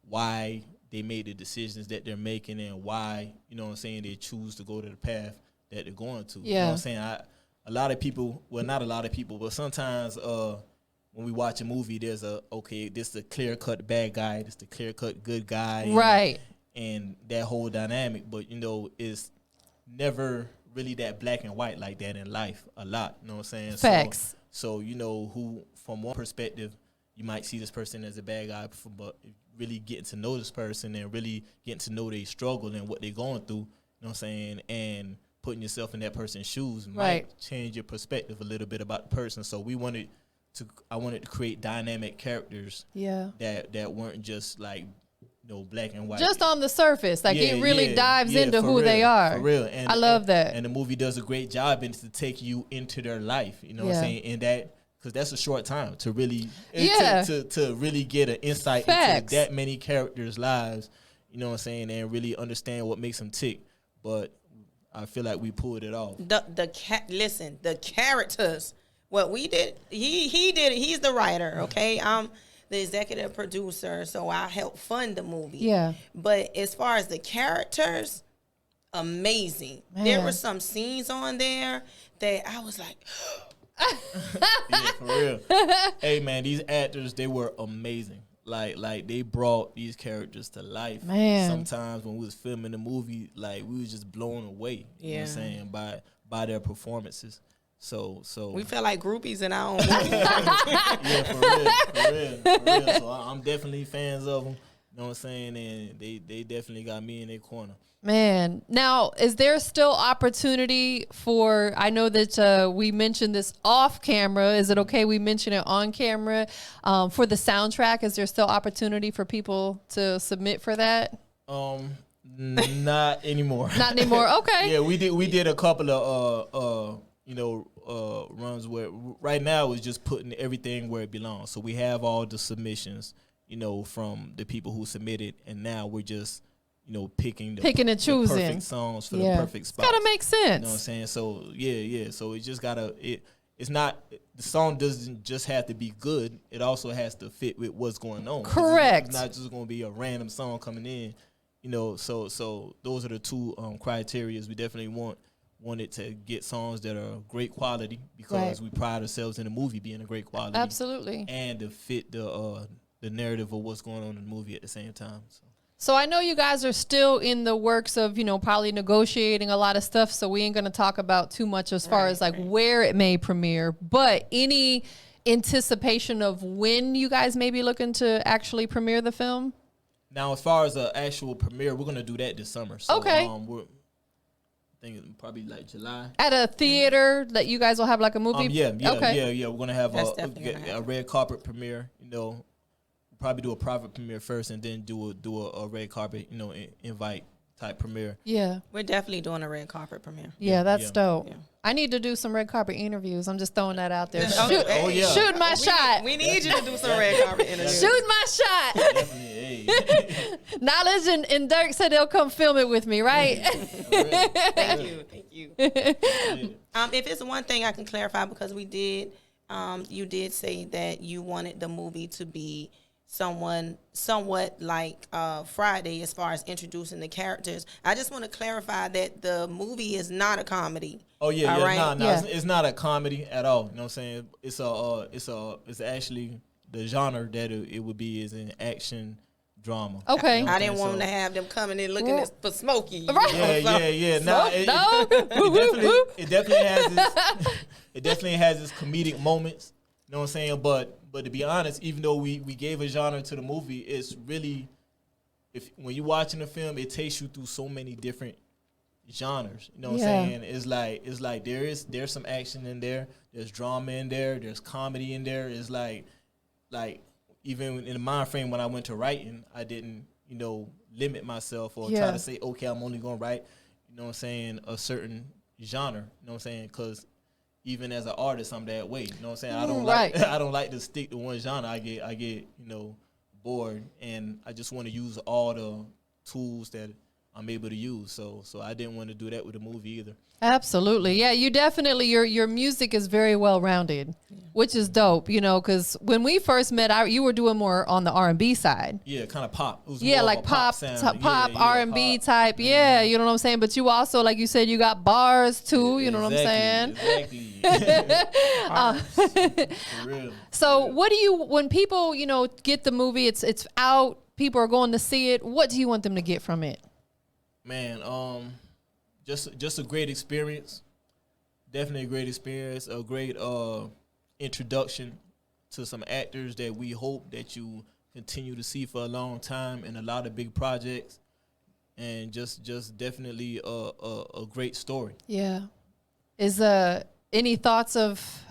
S9: why they made the decisions that they're making and why, you know what I'm saying, they choose to go to the path that they're going to. You know what I'm saying? A lot of people, well, not a lot of people, but sometimes when we watch a movie, there's this is a clear-cut bad guy, this is the clear-cut good guy.
S8: Right.
S9: And that whole dynamic, but, you know, it's never really that black and white like that in life a lot, you know what I'm saying?
S8: Facts.
S9: So you know, who from one perspective, you might see this person as a bad guy, but really getting to know this person and really getting to know their struggle and what they're going through, you know what I'm saying, and putting yourself in that person's shoes might change your perspective a little bit about the person. So I wanted to create dynamic characters that weren't just like, no, black and white.
S8: Just on the surface. Like, it really dives into who they are.
S9: For real. And,
S8: I love that.
S9: And the movie does a great job in to take you into their life. You know what I'm saying? And that, because that's a short time to really, to really get an insight into that many characters' lives, you know what I'm saying, and really understand what makes them tick. But I feel like we pulled it off.
S5: Listen, the characters, what we did, he did it. He's the writer, okay? The executive producer, so I helped fund the movie.
S8: Yeah.
S5: But as far as the characters, amazing.
S8: Man.
S5: There were some scenes on there that I was like,
S9: yeah, for real. Hey, man, these actors, they were amazing. Like they brought these characters to life.
S8: Man.
S9: Sometimes when we was filming the movie, like, we was just blown away. You know what I'm saying, by their performances. So
S5: we felt like groupies in our own movie.
S9: Yeah, for real. So I'm definitely fans of them. You know what I'm saying? And they definitely got me in their corner.
S8: Man, now, is there still opportunity for, I know that we mentioned this off camera. Is it okay we mention it on camera? For the soundtrack, is there still opportunity for people to submit for that?
S9: Not anymore.
S8: Not anymore. Okay.
S9: Yeah, we did a couple of runs where right now it's just putting everything where it belongs. So we have all the submissions, from the people who submitted, and now we're just picking
S8: and choosing
S9: the perfect songs for the perfect spots.
S8: It's gotta make sense.
S9: You know what I'm saying? So yeah. So it just gotta it's not, the song doesn't just have to be good. It also has to fit with what's going on.
S8: Correct.
S9: It's not just gonna be a random song coming in. So those are the two criterias. We definitely wanted to get songs that are great quality, because we pride ourselves in the movie being a great quality.
S8: Absolutely.
S9: And to fit the narrative of what's going on in the movie at the same time.
S8: So I know you guys are still in the works of, probably negotiating a lot of stuff, so we ain't going to talk about too much as far as where it may premiere, but any anticipation of when you guys may be looking to actually premiere the film?
S9: Now, as far as the actual premiere, we're going to do that this summer. So,
S8: okay.
S9: We're thinking probably like July.
S8: At a theater that you guys will have like a movie?
S9: Yeah.
S8: Okay.
S9: We're going to have a red carpet premiere, probably do a private premiere first, and then do a red carpet, invite type premiere.
S8: Yeah,
S5: we're definitely doing a red carpet premiere.
S8: Yeah, that's dope. Yeah. I need to do some red carpet interviews. I'm just throwing that out there. Shoot my shot.
S5: We need you to do some red carpet interviews.
S8: Shoot my shot. Knowledge and Dirk said they'll come film it with me, right?
S5: Thank you. If it's one thing I can clarify, because you did say that you wanted the movie to be somewhat like Friday as far as introducing the characters. I just want to clarify that the movie is not a comedy.
S9: Oh yeah, It's not a comedy at all. You know what I'm saying? It's actually the genre that it would be is an action drama.
S8: Okay.
S5: I didn't want to have them coming in looking for Smokey.
S8: Right.
S9: Yeah. It definitely has its comedic moments. You know what I'm saying? But to be honest, even though we gave a genre to the movie, it's really, when you're watching the film, it takes you through so many different genres. You know what I'm saying? It's like there's some action in there, there's drama in there, there's comedy in there. It's like even in the mind frame when I went to writing, I didn't, limit myself or try to say, okay, I'm only gonna write, a certain genre. You know what I'm saying? Because even as an artist, I'm that way. You know what I'm saying? I don't like to stick to one genre. I get bored, and I just want to use all the tools that I'm able to use. So I didn't want to do that with the movie either.
S8: Absolutely. Yeah, you definitely, your music is very well rounded, which is dope, because when we first met, you were doing more on the R&B side.
S9: Yeah, kind of pop. It was
S8: like pop R&B type.
S9: Mm-hmm.
S8: Yeah, you know what I'm saying? But you also, like you said, you got bars too, you know what I'm saying?
S9: Exactly. For real.
S8: So what do when people, get the movie, it's out, people are going to see it, what do you want them to get from it?
S9: Man, just a great experience. Definitely a great experience. A great introduction to some actors that we hope that you continue to see for a long time in a lot of big projects, and just definitely a great story.
S8: Yeah. Is any thoughts of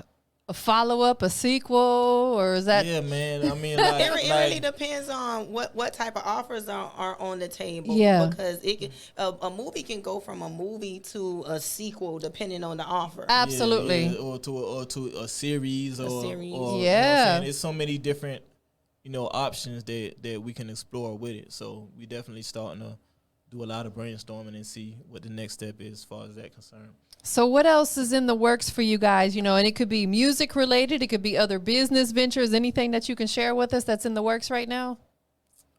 S8: a follow-up, a sequel, or is that?
S9: Yeah, man. I mean,
S5: it really depends on what type of offers are on the table.
S8: Yeah,
S5: because a movie can go from a movie to a sequel depending on the offer.
S8: Absolutely.
S9: Yeah, or to a series. Or
S8: yeah.
S9: You know what I'm saying? There's so many different options that we can explore with it. So we definitely starting to do a lot of brainstorming and see what the next step is as far as that concerned.
S8: So what else is in the works for you guys? And it could be music related. It could be other business ventures. Anything that you can share with us that's in the works right now?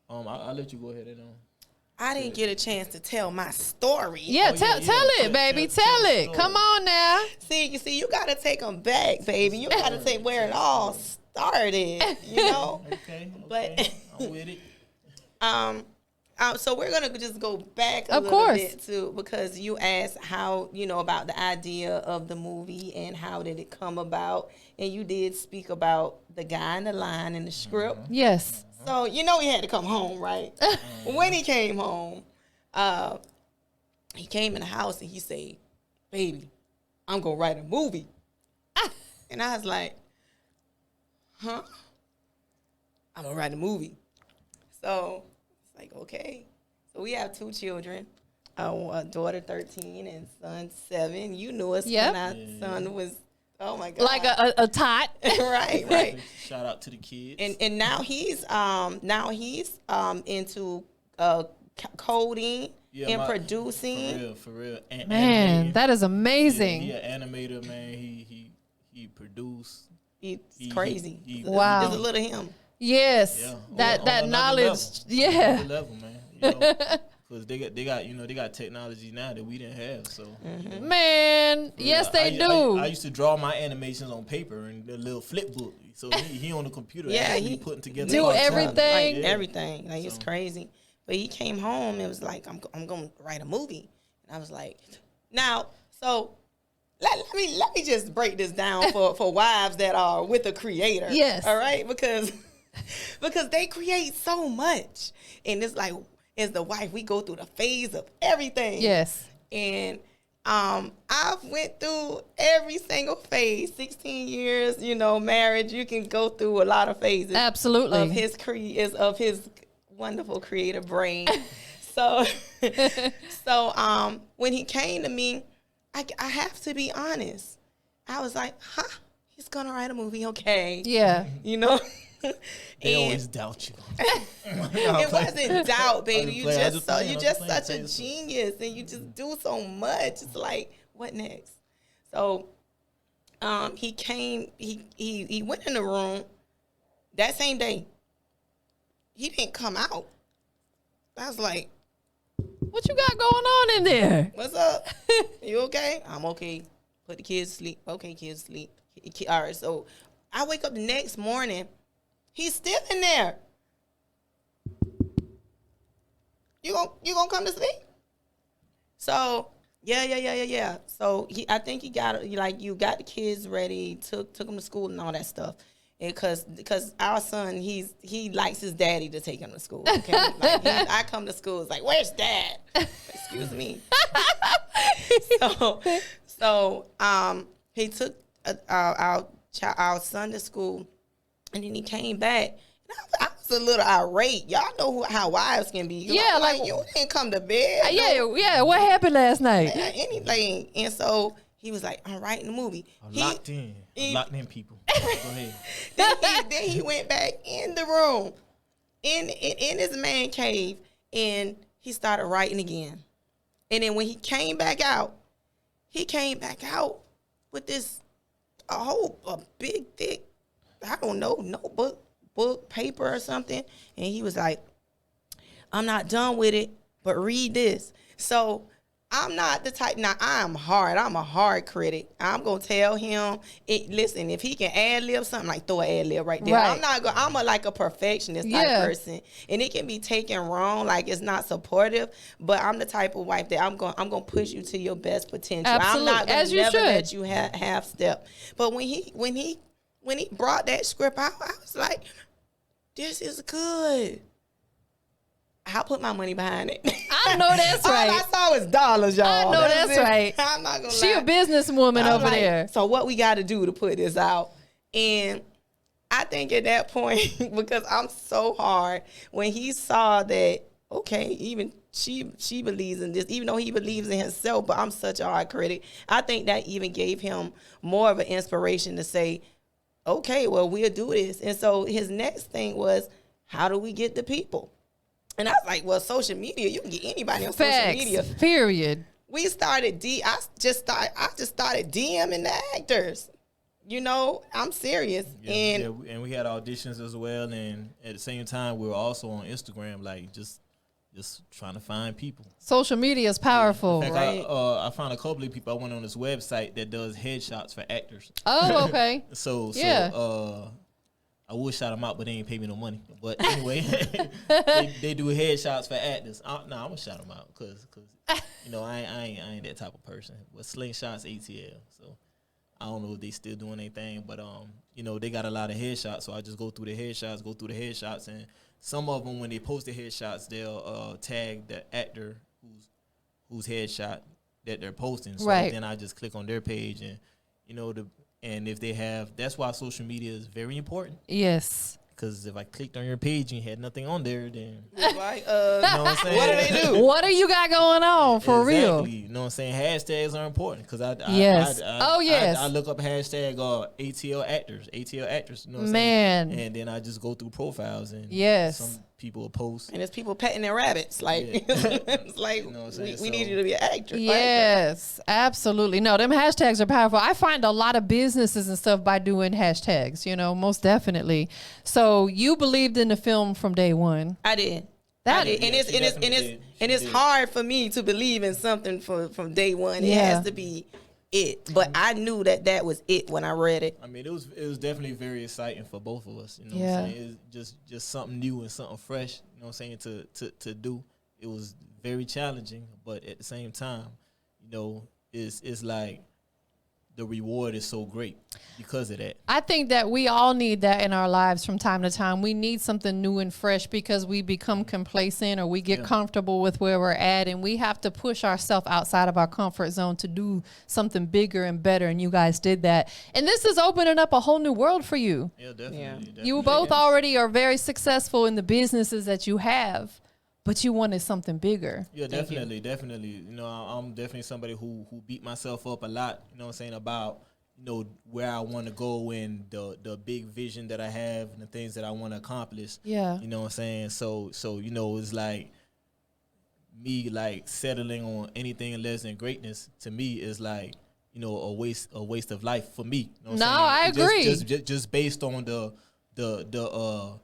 S9: I'll let you go ahead and
S5: I didn't get a chance to tell my story.
S8: Yeah, tell it, baby. Tell it. Come on now.
S5: See, you got to take them back, baby. You got to take where it all started,
S9: Okay.
S5: But
S9: I'm with it.
S5: So we're going to just go back a little bit too, because you asked how, about the idea of the movie and how did it come about. And you did speak about the guy in the line in the script.
S8: Yes.
S5: So, he had to come home, right? When he came home, he came in the house and he said, baby, I'm going to write a movie. And I was like, huh? I'm going to write a movie. So like, okay. So we have 2 children, a daughter 13 and son 7. You knew us
S8: Yep.
S5: when our son was, oh my God.
S8: Like a tot.
S5: right.
S9: Shout out to the kids.
S5: And now he's into coding and producing.
S9: For real. And
S8: Man,
S9: animating.
S8: that is amazing.
S9: He an animator, man. He produced.
S5: It's crazy.
S8: Wow.
S5: There's a little him.
S8: Yes,
S9: Yeah.
S8: that
S9: On another
S8: knowledge.
S9: level.
S8: Yeah,
S9: Another level, man. You know, because they got technology now that we didn't have. So
S8: man. Yes, they do.
S9: I used to draw my animations on paper and the little flip book. So he on the computer.
S5: Yeah,
S9: actually
S5: he
S9: putting together
S8: do
S9: cartoons.
S8: everything.
S5: Like everything. Like it's crazy. But he came home and was like, I'm going to write a movie. And I was like, now, so let me just break this down for wives that are with a creator.
S8: Yes.
S5: All right? Because they create so much. And it's like, as the wife, we go through the phase of everything.
S8: Yes.
S5: And I've went through every single phase. 16 years, marriage. You can go through a lot of phases.
S8: Absolutely.
S5: Of his wonderful creative brain. So when he came to me, I have to be honest. I was like, he's gonna write a movie, okay?
S8: Yeah.
S9: They always doubt you.
S5: It wasn't doubt, baby. You just such a
S9: genius,
S5: genius, and you just do so much. It's like, what next? So, he came. He went in the room that same day. He didn't come out. I was like,
S8: what you got going on in there?
S5: What's up? You okay? I'm okay. Put the kids to sleep. Okay, kids sleep. All right, so I wake up the next morning. He's still in there. You gonna come to sleep? So yeah. So I think he got you got the kids ready, took them to school and all that stuff. Because our son, he likes his daddy to take him to school. Okay, I come to school, it's like, where's dad? Excuse me. So he took our son to school, and then he came back. And I was a little irate. Y'all know how wives can be.
S8: Yeah, like
S5: you didn't come to bed.
S8: Yeah. What happened last night?
S5: Anything. And so he was like, I'm writing a movie.
S9: Locked in people. Go ahead.
S5: Then he went back in the room, in his man cave, and he started writing again. And then when he came back out with this a big thick, I don't know, notebook, book, paper or something. And he was like, I'm not done with it, but read this. So I'm not the type. Now I'm a hard critic. I'm gonna tell him, listen, if he can ad lib something, like throw an ad lib right there.
S8: Right.
S5: I'm like a perfectionist type person, and it can be taken wrong, like it's not supportive. But I'm the type of wife that I'm gonna push you to your best potential.
S8: Absolutely.
S5: I'm not gonna
S8: As you
S5: never
S8: should.
S5: let you half step. But when he brought that script out, I was like, this is good. I'll put my money behind it.
S8: I know that's right.
S5: All I saw was dollars, y'all.
S8: I know that's right.
S5: I'm not gonna
S8: She
S5: lie.
S8: a businesswoman
S5: I was
S8: over
S5: like,
S8: there.
S5: So what we got to do to put this out? And I think at that point, because I'm so hard, when he saw that, okay, even she believes in this, even though he believes in himself, but I'm such a hard critic, I think that even gave him more of an inspiration to say, okay, well, we'll do this. And so his next thing was, how do we get the people? And I was like, well, social media, you can get anybody on social media.
S8: Period.
S5: We started I just started DMing the actors. I'm serious.
S9: And we had auditions as well, and at the same time we were also on Instagram, like just trying to find people.
S8: Social media is powerful.
S9: In fact,
S5: Right.
S9: I found a couple of people. I went on this website that does headshots for actors.
S8: Oh, okay.
S9: So I would shout them out, but they ain't pay me no money. But anyway, they do headshots for actors. I'm gonna shout them out because I ain't that type of person. But Slingshot's ATL, so I don't know if they still doing anything. But they got a lot of headshots, so I just go through the headshots, and some of them when they post the headshots, they'll tag the actor whose headshot that they're posting. So then I just click on their page, and and if they have, that's why social media is very important.
S8: Yes.
S9: Because if I clicked on your page and you had nothing on there, then
S5: Like,
S9: you know what I'm saying?
S5: what do they do?
S8: What do you got going on for real?
S9: Exactly. You know what I'm saying? Hashtags are important because
S8: Yes.
S9: I look up hashtag ATL actors. You know what I'm
S8: Man.
S9: saying? And then I just go through profiles and
S8: Yes.
S9: some people will post.
S5: And it's people petting their rabbits. Like, it's like,
S9: You know what I'm saying?
S5: we need you to be an actor.
S8: Yes, absolutely. No, them hashtags are powerful. I find a lot of businesses and stuff by doing hashtags, you know, most definitely. So you believed in the film from day one.
S5: I did.
S8: That-
S5: I did. And it's hard for me to believe in something from day one. It has to be it. But I knew that was it when I read it.
S9: I mean, it was definitely very exciting for both of us. You know
S8: Yeah.
S9: what I'm saying? It's just something new and something fresh, you know what I'm saying, to do. It was very challenging, but at the same time, you know, it's like the reward is so great because of that.
S8: I think that we all need that in our lives from time to time. We need something new and fresh because we become complacent or we get comfortable with where we're at, and we have to push ourselves outside of our comfort zone to do something bigger and better, and you guys did that. And this is opening up a whole new world for you.
S9: Yeah, definitely.
S5: Yeah.
S9: Definitely.
S8: You both already are very successful in the businesses that you have, but you wanted something bigger.
S9: Yeah, definitely. You know, I'm definitely somebody who beat myself up a lot, you know what I'm saying, about, you know, where I want to go and the big vision that I have and the things that I want to accomplish.
S8: Yeah.
S9: You know what I'm saying? So you know, it's like me like settling on anything less than greatness to me is like, you know, a waste of life for me. You know what I'm saying?
S8: I agree.
S9: Just based on the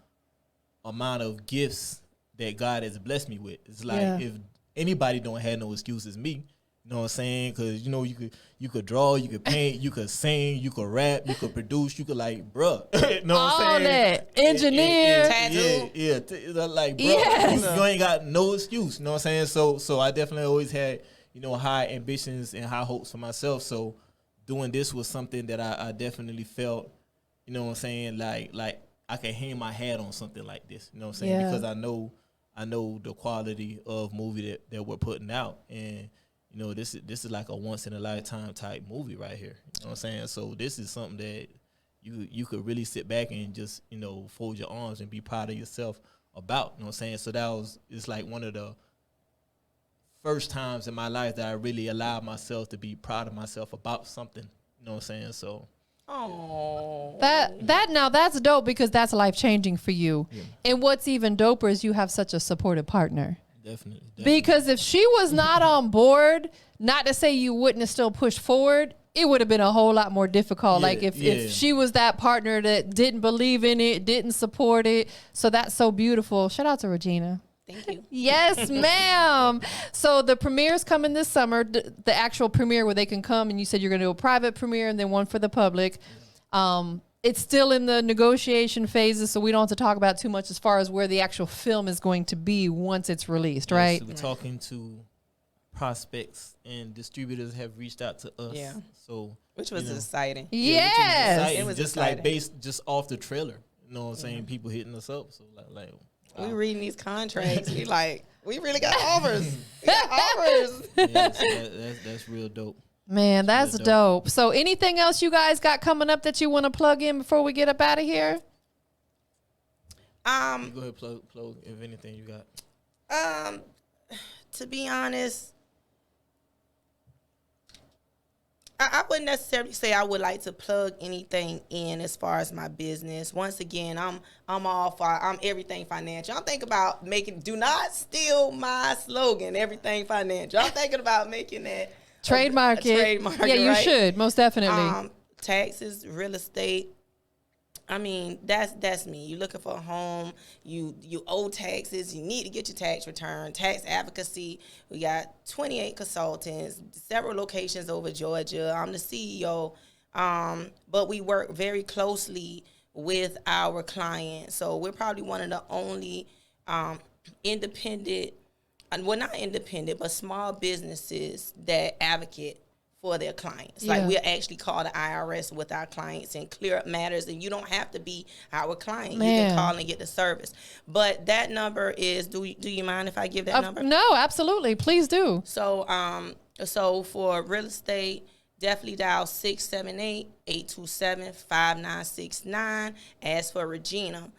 S9: amount of gifts that God has blessed me with. It's like if anybody don't have no excuses, me. You know what I'm saying? Because, you know, you could draw, you could paint, you could sing, you could rap, you could produce, you could like, bruh. You know what I'm
S8: All
S9: saying?
S8: that. Engineer.
S5: Tattoo.
S9: Like, bruh,
S8: Yes.
S9: you ain't got no excuse. You know what I'm saying? So I definitely always had, you know, high ambitions and high hopes for myself. So doing this was something that I definitely felt, you know what I'm saying, like I can hang my hat on something like this. You know what I'm saying?
S8: Yeah.
S9: Because I know the quality of movie that we're putting out, and you know this is like a once in a lifetime type movie right here. You know what I'm saying? So this is something that you could really sit back and just, you know, fold your arms and be proud of yourself about. You know what I'm saying? So it's like one of the first times in my life that I really allowed myself to be proud of myself about something. You know what I'm saying? So.
S5: Oh,
S8: That's dope because that's life changing for you.
S9: Yeah.
S8: And what's even doper is you have such a supportive partner.
S9: Definitely.
S8: Because if she was not on board, not to say you wouldn't have still pushed forward, it would have been a whole lot more difficult.
S9: Yeah,
S8: Like if she was that partner that didn't believe in it, didn't support it. So that's so beautiful. Shout out to Regina.
S5: thank you.
S8: Yes, ma'am. So the premiere's coming this summer, the actual premiere where they can come, and you said you're going to do a private premiere and then one for the public. It's still in the negotiation phases, so we don't have to talk about too much as far as where the actual film is going to be once it's released, right?
S9: So we're talking to prospects and distributors have reached out to us.
S5: Yeah.
S9: So
S5: Which was exciting.
S8: Yes.
S9: exciting,
S5: It was
S9: just
S5: exciting.
S9: like based just off the trailer. You know what I'm saying? People hitting us up. So like
S5: We reading these contracts. We like, we really got offers. We got offers.
S9: yeah, so that's real dope.
S8: Man, that's
S9: really
S8: dope. So anything else you guys got coming up that you want to plug in before we get up out of here?
S9: Go ahead, plug if anything you got.
S5: To be honest, I wouldn't necessarily say I would like to plug anything in as far as my business. Once again, I'm everything financial. I'm thinking about do not steal my slogan, everything financial. I'm thinking about making that
S8: Trademark
S5: a
S8: it.
S5: trademark,
S8: Yeah, you
S5: right?
S8: should, most definitely.
S5: Taxes, real estate. I mean, that's me. You're looking for a home. You owe taxes. You need to get your tax return. Tax advocacy. We got 28 consultants, several locations over Georgia. I'm the CEO, but we work very closely with our clients. So we're probably one of the only independent, well, not independent, but small businesses that advocate for their clients.
S8: Yeah.
S5: Like, we'll actually call the IRS with our clients and clear up matters, and you don't have to be our client.
S8: Man.
S5: You can call and get the service. But that number is, do you mind if I give that number?
S8: No, absolutely. Please do.
S5: So so for real estate, definitely dial 678-827-5969. As for Regina,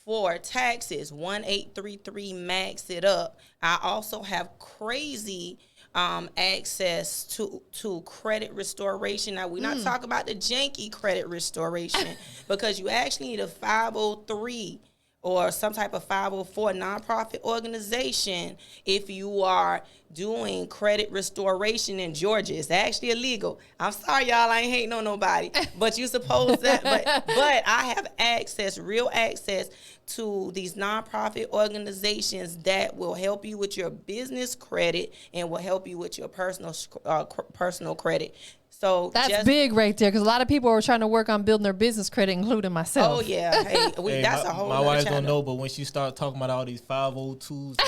S5: for taxes, 1833 max it up. I also have crazy access to credit restoration. Now, we're not talking about the janky credit restoration because you actually need a 503 or some type of 504 nonprofit organization if you are doing credit restoration in Georgia. It's actually illegal. I'm sorry, y'all, I ain't hating on nobody, but you suppose that, but I have access, real access to these nonprofit organizations that will help you with your business credit and will help you with your personal credit. So
S8: that's big right there, because a lot of people are trying to work on building their business credit, including myself.
S5: Oh yeah, that's a whole.
S9: My wife
S5: channel.
S9: don't know, but when she started talking about all these 502s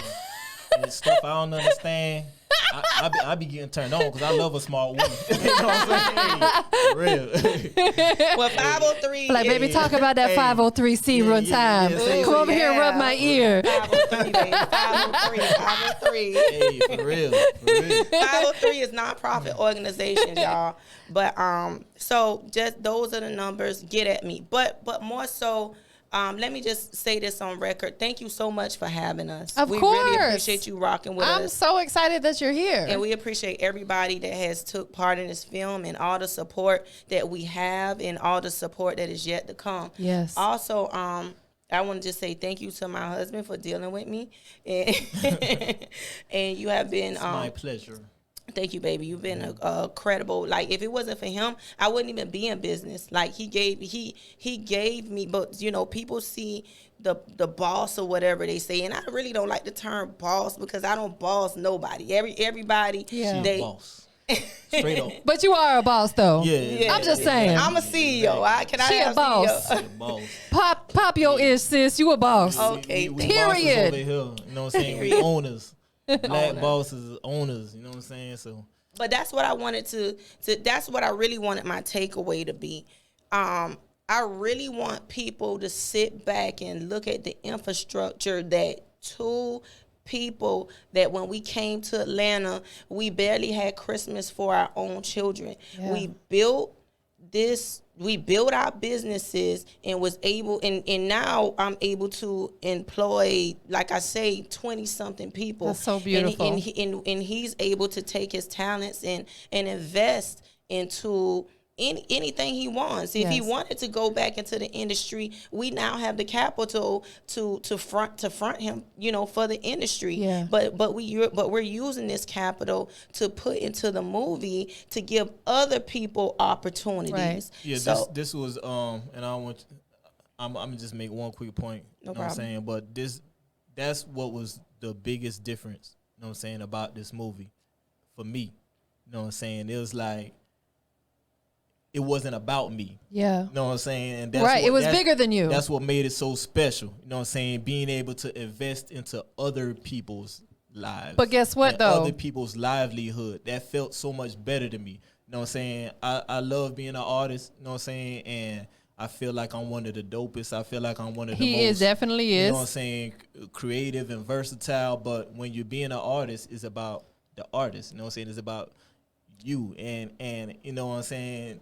S9: and stuff I don't understand, I be getting turned on because I love a smart woman. You know what I'm saying? For real.
S5: Well, 503.
S8: Like, baby, talk about that 503C one time. Come over here and rub my ear.
S5: 503, baby. 503.
S9: Hey, for real.
S5: 503 is nonprofit organizations, y'all. But so just those are the numbers. Get at me. But more so. Let me just say this on record. Thank you so much for having us.
S8: Of course.
S5: We really appreciate you rocking with us.
S8: I'm so excited that you're here.
S5: And we appreciate everybody that has took part in this film and all the support that we have and all the support that is yet to come.
S8: Yes.
S5: Also, I want to just say thank you to my husband for dealing with me. And you have been...
S9: It's my pleasure.
S5: Thank you, baby. You've been a credible. Like, if it wasn't for him, I wouldn't even be in business. Like, he gave me. But you know, people see the boss or whatever they say, and I really don't like the term boss because I don't boss nobody. Everybody.
S8: Yeah.
S9: She a boss. Straight up.
S8: But you are a boss, though.
S9: Yeah.
S8: I'm just saying.
S5: I'm a CEO. She
S8: a boss.
S9: She a boss.
S8: Pop your ears, sis. You a boss.
S5: Okay.
S9: We
S8: Period.
S9: bosses over here. You know what I'm saying? We owners. Black bosses, owners, you know what I'm saying? So,
S5: but that's what I wanted to that's what I really wanted my takeaway to be. I really want people to sit back and look at the infrastructure that two people that when we came to Atlanta, we barely had Christmas for our own children.
S8: Yeah.
S5: We built our businesses and was able, and now I'm able to employ, like I say, 20-something people.
S8: That's so beautiful.
S5: And he's able to take his talents and invest into anything he wants. If he wanted to go back into the industry, we now have the capital to front him, you know, for the industry.
S8: Yeah.
S5: But we're using this capital to put into the movie to give other people opportunities.
S8: Right.
S9: Yeah,
S5: so,
S9: this was and I'm gonna just make one quick point.
S5: No
S9: you know what I'm
S5: problem.
S9: saying? But that's what was the biggest difference, you know what I'm saying, about this movie for me. You know what I'm saying? It was like, it wasn't about me.
S8: Yeah.
S9: You know what I'm saying? And that's
S8: right. It was bigger than you.
S9: That's what made it so special. You know what I'm saying? Being able to invest into other people's lives.
S8: But guess what, though?
S9: Other people's livelihood. That felt so much better to me. You know what I'm saying? I love being an artist. You know what I'm saying? And I feel like I'm one of the dopest. I feel like I'm one of the most.
S8: He definitely is.
S9: You know what I'm saying? Creative and versatile. But when you're being an artist, it's about the artist. You know what I'm saying? It's about you. And you know what I'm saying?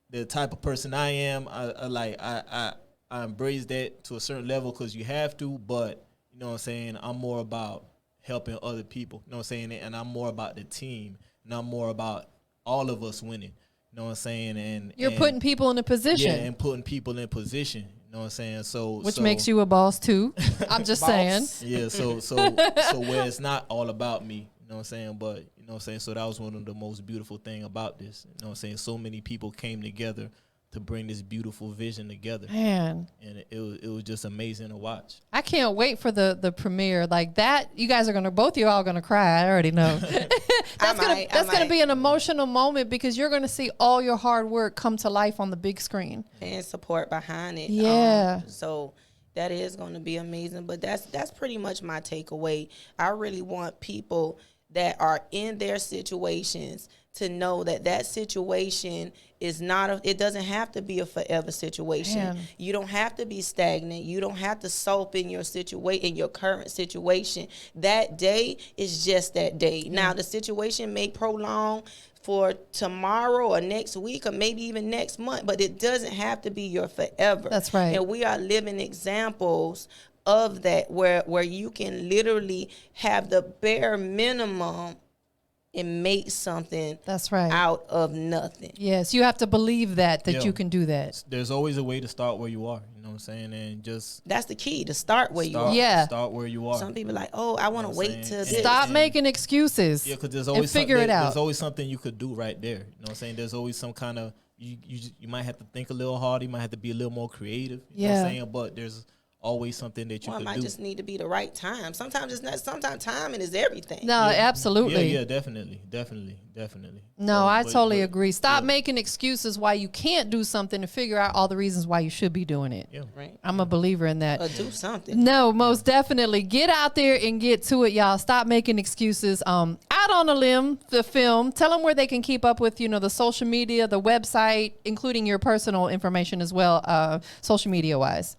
S9: The type of person I am, I embrace that to a certain level because you have to, but you know what I'm saying, I'm more about helping other people, you know what I'm saying, and I'm more about the team, and I'm more about all of us winning, you know what I'm saying, and
S8: you're putting people in a position.
S9: Yeah, and putting people in position, you know what I'm saying,
S8: which makes you a boss too. I'm just saying.
S9: Yeah, so where it's not all about me, you know what I'm saying, but you know what I'm saying? So that was one of the most beautiful thing about this. You know what I'm saying? So many people came together to bring this beautiful vision together.
S8: Man.
S9: And it was just amazing to watch.
S8: I can't wait for the premiere. Like that, you guys are both of you all gonna cry. I already know. That's gonna be an emotional moment because you're gonna see all your hard work come to life on the big screen.
S5: And support behind it.
S8: Yeah.
S5: So that is gonna be amazing. But that's pretty much my takeaway. I really want people that are in their situations to know that situation is not it doesn't have to be a forever situation.
S8: Man.
S5: You don't have to be stagnant. You don't have to sulk in your current situation. That day is just that day. Now the situation may prolong for tomorrow or next week or maybe even next month, but it doesn't have to be your forever.
S8: That's right.
S5: And we are living examples of that, where you can literally have the bare minimum and make something
S8: That's right.
S5: out of nothing.
S8: Yes, you have to believe that
S9: Yeah.
S8: you can do that.
S9: There's always a way to start where you are. You know what I'm saying? And just
S5: That's the key, to start where you are.
S8: Yeah.
S9: start where you are.
S5: Some people are like, oh, I want to
S9: You know what
S5: wait
S9: I'm
S5: till
S9: saying?
S5: this.
S8: Stop making excuses.
S9: Yeah, because there's
S8: and
S9: always
S8: figure it out.
S9: There's always something you could do right there. You know what I'm saying? There's always some kind of you might have to think a little harder. You might have to be a little more creative. You know what I'm saying? But there's always something that you
S5: Or it
S9: could
S5: might
S9: do.
S5: just need to be the right time. Sometimes it's not. Sometimes timing is everything.
S8: No, absolutely.
S9: Yeah, definitely.
S8: No,
S9: So,
S8: I
S9: but-
S8: totally
S9: but-
S8: agree. Stop
S9: yeah.
S8: making excuses why you can't do something and figure out all the reasons why you should be doing it.
S9: Yeah.
S5: Right.
S8: I'm a believer in that.
S5: Or do something.
S8: No, most definitely. Get out there and get to it, y'all. Stop making excuses. Out on a Limb, the film. Tell them where they can keep up with, the social media, the website, including your personal information as well, social media wise.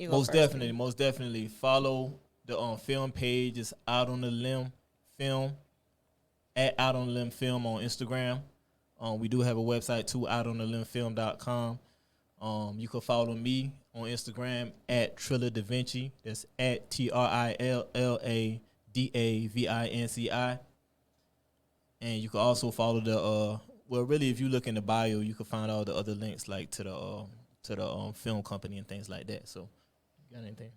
S9: Most definitely. Follow the film page. It's Out on a Limb Film, at Out on a Limb Film on Instagram. We do have a website too, outonalimfilm.com. You can follow me on Instagram at Trilla Da Vinci. That's at TrilladaVinci. And you can also follow the really, if you look in the bio, you can find all the other links like to the film company and things like that. So, you got anything?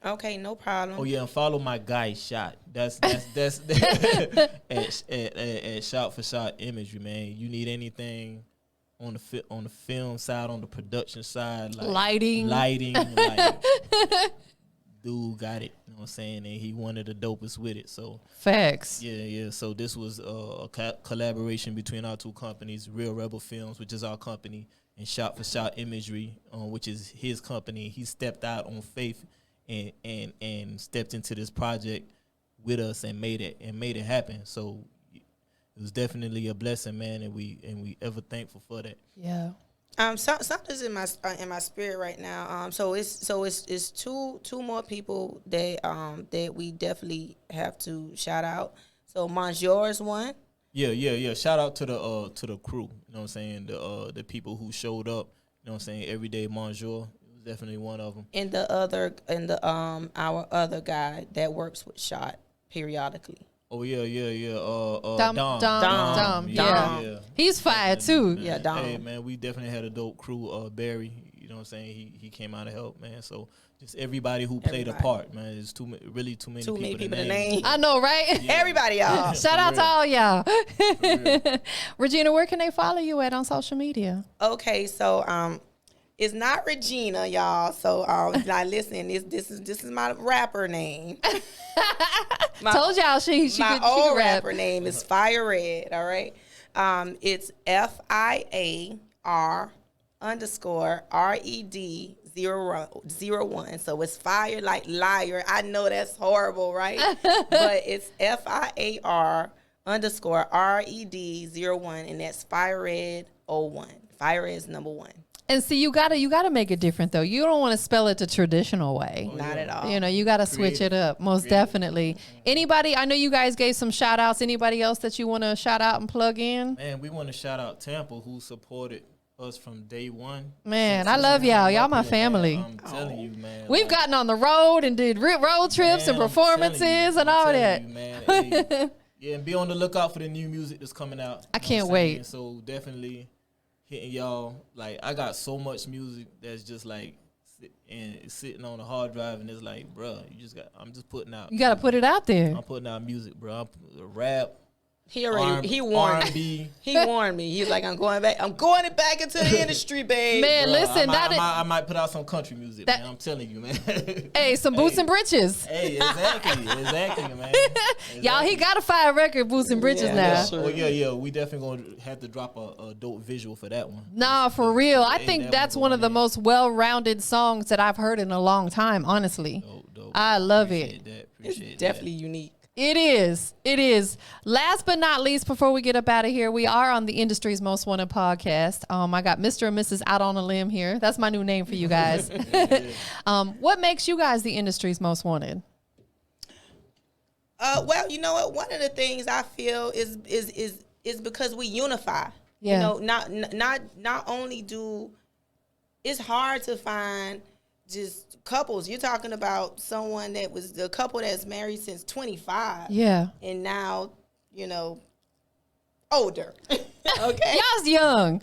S5: Okay, no problem.
S9: Oh yeah, and follow my guy Shot. That's at Shot for Shot Imagery, man. You need anything on the film side, on the production side, like
S8: lighting,
S9: like, dude got it. You know what I'm saying? And he one of the dopest with it. So
S8: facts.
S9: Yeah. So this was a collaboration between our two companies, Real Rebel Films, which is our company, and Shot for Shot Imagery, which is his company. He stepped out on faith and stepped into this project with us and made it happen. So it was definitely a blessing, man, and we ever thankful for that.
S8: Yeah.
S5: Something's in my spirit right now. So it's two more people that we definitely have to shout out. So Monsieur is one.
S9: Yeah. Shout out to the crew. You know what I'm saying? The people who showed up. You know what I'm saying? Every day, Monsieur. Definitely one of them.
S5: And our other guy that works with Shot periodically.
S9: Oh yeah.
S8: Dom. Yeah. He's fire too.
S5: Yeah, Dom.
S9: Hey man, we definitely had a dope crew. Barry, you know what I'm saying? He came out to help, man. So just everybody who played a part, man. There's too many people to name.
S8: I know, right?
S5: Yeah. Everybody, y'all.
S8: Shout out to all y'all. Regina, where can they follow you at on social media?
S5: Okay, so it's not Regina, y'all. So now listen, this is my rapper name.
S8: Told y'all she
S5: my
S8: could
S5: old
S8: rap.
S5: rapper name is Fire Red. All right, it's FIAR_RED01. So it's fire like liar. I know that's horrible, right? But it's FIAR_RED01, and that's Fire Red 01. Fire Red is number 1.
S8: And see, you gotta make it different though. You don't want to spell it the traditional way.
S5: Not at all.
S8: You gotta switch it up. Most definitely. Anybody? I know you guys gave some shout outs. Anybody else that you want to shout out and plug in?
S9: Man, we want to shout out Tampa, who supported us from day one.
S8: Man, I love y'all. Y'all my family.
S9: Man, I'm telling you, man.
S8: We've gotten on the road and did road trips and performances and all that.
S9: You, man. Hey, yeah, and be on the lookout for the new music that's coming out.
S8: I can't wait.
S9: So definitely hitting y'all. Like, I got so much music that's just like sitting on a hard drive, and it's like, bro, I'm just putting out.
S8: You got to put it out there.
S9: I'm putting out music, bro. Rap.
S5: He warned
S9: R&B.
S5: He warned me. He's like, I'm going back into the industry, babe.
S8: Man,
S9: Bruh,
S8: listen,
S9: I might put out some country music, man. I'm telling you, man.
S8: Hey, some boots and britches.
S9: Hey, exactly, man.
S8: Y'all, he got a fire record, boots and britches now.
S9: Oh yeah. We definitely gonna have to drop a dope visual for that one.
S8: Nah, for real. I think that's one of the most well-rounded songs that I've heard in a long time, honestly.
S9: Dope.
S8: I love it.
S5: It's definitely unique.
S8: It is. Last but not least, before we get up out of here, we are on the industry's most wanted podcast. I got Mr. and Mrs. Out on a Limb here. That's my new name for you guys. What makes you guys the industry's most wanted?
S5: Well, you know what? One of the things I feel is is because we unify.
S8: Yeah.
S5: You know, not only do, it's hard to find just couples. You're talking about someone that was the couple that's married since 25.
S8: Yeah.
S5: And now, you know, older. Okay.
S8: Y'all's young.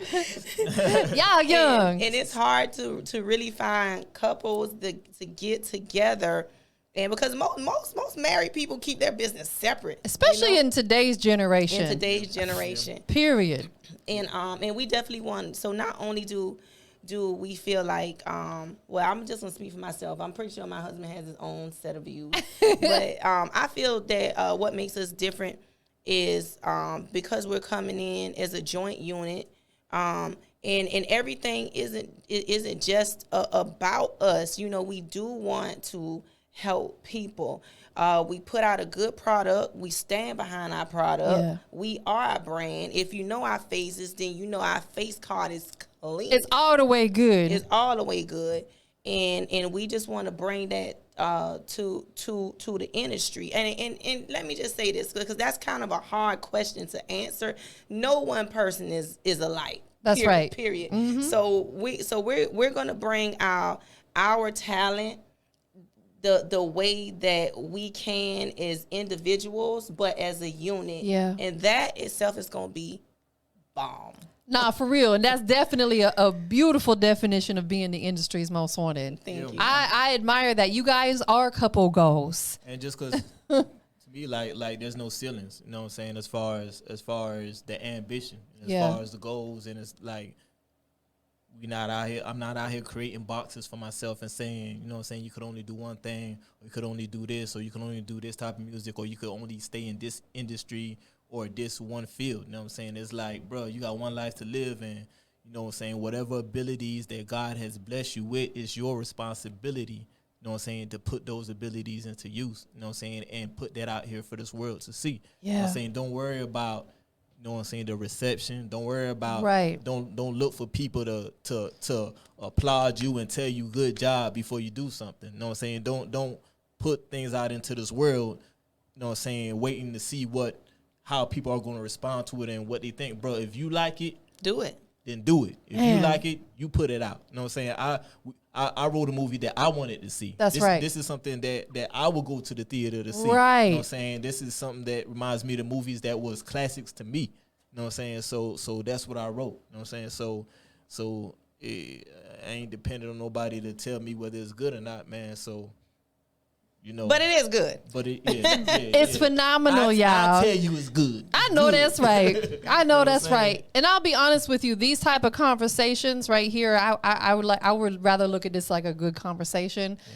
S8: Y'all young.
S5: And it's hard to really find couples to get together. And because most married people keep their business separate.
S8: Especially in today's generation. Period.
S5: And we definitely want, so not only do we feel like, well, I'm just gonna speak for myself. I'm pretty sure my husband has his own set of views. But I feel that what makes us different is because we're coming in as a joint unit, and everything isn't just about us. You know, we do want to help people. We put out a good product. We stand behind our product.
S8: Yeah.
S5: We are our brand. If you know our faces, then you know our face card is clean.
S8: It's all the way good.
S5: It's all the way good. And we just want to bring that to the industry. And let me just say this, because that's kind of a hard question to answer. No one person is alike.
S8: That's right.
S5: Period.
S8: Mm-hmm.
S5: So we're gonna bring our talent the way that we can as individuals, but as a unit.
S8: Yeah.
S5: And that itself is gonna be bomb.
S8: Nah, for real. And that's definitely a beautiful definition of being the industry's most wanted.
S5: Thank you.
S8: I admire that. You guys are couple goals.
S9: And just because to me, like there's no ceilings, you know what I'm saying, as far as the ambition, as far as the goals, and it's like I'm not out here creating boxes for myself and saying, you know what I'm saying, you could only do one thing, or you could only do this, or you can only do this type of music, or you could only stay in this industry or this one field. You know what I'm saying? It's like, bro, you got one life to live, and you know what I'm saying, whatever abilities that God has blessed you with, is your responsibility, you know what I'm saying, to put those abilities into use, you know what I'm saying, and put that out here for this world to see.
S8: Yeah.
S9: You know what I'm saying? Don't worry about, you know what I'm saying, the reception. Don't worry about, don't look for people to applaud you and tell you good job before you do something. You know what I'm saying? Don't put things out into this world, you know what I'm saying, waiting to see how people are going to respond to it and what they think. Bro, if you like it,
S5: do it.
S9: Then do it. If you like it, you put it out. You know what I'm saying? I wrote a movie that I wanted to see. This is something that I will go to the theater to see.
S8: Right.
S9: You know what I'm saying? This is something that reminds me of the movies that was classics to me. You know what I'm saying? So that's what I wrote. You know what I'm saying? So I ain't dependent on nobody to tell me whether it's good or not, man. So, you know,
S5: but it is good.
S9: But
S8: it's phenomenal, y'all.
S9: I'll tell you it's good.
S8: I know that's right. I know that's right. And I'll be honest with you, these type of conversations right here, I would rather look at this like a good conversation. Yeah.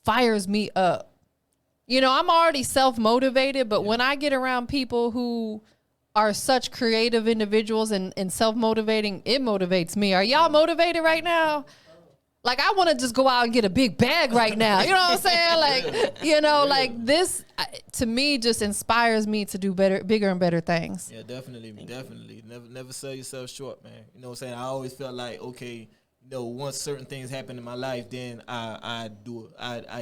S8: Fires me up. You know, I'm already self-motivated, but when I get around people who are such creative individuals and self-motivating, it motivates me. Are y'all motivated right now? Like, I want to just go out and get a big bag right now. You know what I'm saying? Like, you know, like this, to me, just inspires me to do better, bigger and better things.
S9: Yeah, definitely. Never sell yourself short, man. You know what I'm saying? I always felt like, okay, you know, once certain things happen in my life, then I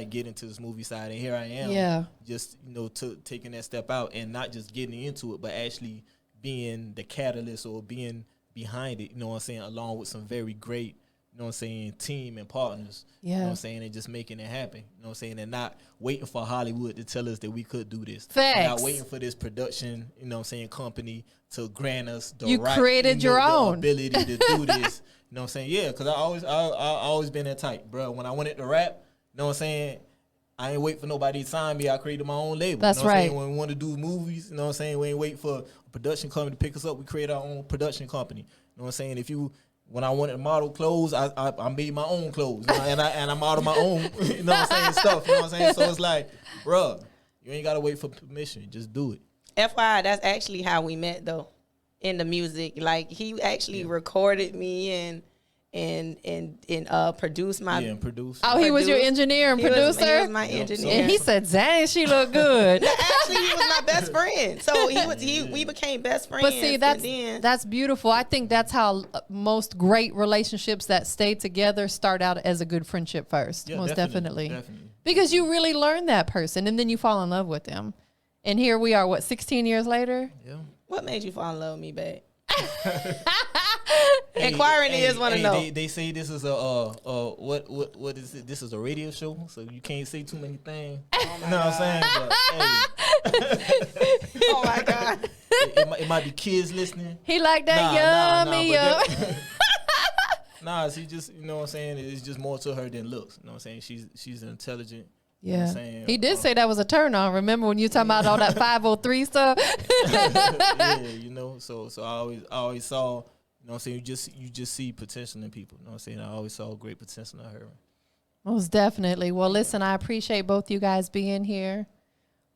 S9: get into this movie side, and here I am.
S8: Yeah.
S9: Just, you know, taking that step out and not just getting into it, but actually being the catalyst or being behind it, you know what I'm saying, along with some very great, you know what I'm saying, team and partners,
S8: yeah.
S9: You know what I'm saying, and just making it happen, you know what I'm saying, and not waiting for Hollywood to tell us that we could do this.
S8: Facts.
S9: Not waiting for this production, you know what I'm saying, company to grant us the
S8: you created your own
S9: ability to do this. You know what I'm saying? Yeah, because I always been that type, bro. When I wanted to rap, you know what I'm saying, I ain't wait for nobody to sign me. I created my own label.
S8: That's
S9: you know what
S8: right.
S9: I'm saying? When we want to do movies, you know what I'm saying, we ain't wait for a production company to pick us up. We create our own production company. You know what I'm saying? When I wanted to model clothes, I made my own clothes, you know, and I model my own, you know what I'm saying, stuff. You know what I'm saying? So it's like, bro, you ain't gotta wait for permission. Just do it.
S5: FYI, that's actually how we met, though, in the music. Like, he actually recorded me and produced my
S9: produce.
S8: Oh, he was your engineer and producer?
S5: He was my engineer.
S8: And he said, dang, she look good.
S5: Actually, he was my best friend. So we became best friends.
S8: But see, that's beautiful. I think that's how most great relationships that stay together start out as a good friendship first. Yeah, most definitely. Because you really learn that person and then you fall in love with them. And here we are, what, 16 years later?
S9: Yeah.
S5: What made you fall in love with me, babe? Inquiring ears want to know.
S9: They say this is a what is it? This is a radio show, so you can't say too many things. You know what I'm saying? But, hey.
S5: Oh my God.
S9: It might be kids listening.
S8: He like that yummy.
S9: Nah, she just, you know what I'm saying? It's just more to her than looks. You know what I'm saying? She's intelligent.
S8: Yeah.
S9: You know what I'm saying?
S8: He did say that was a turn on. Remember when you talking about all that 503 stuff?
S9: Yeah, you know. So I always saw, you know what I'm saying, you just see potential in people. You know what I'm saying? I always saw great potential in her.
S8: Most definitely. Well, listen, I appreciate both you guys being here.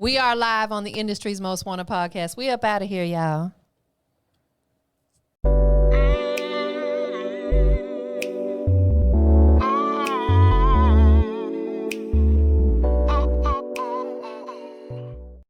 S8: We are live on the Industry's Most Wanted podcast. We up out of here, y'all.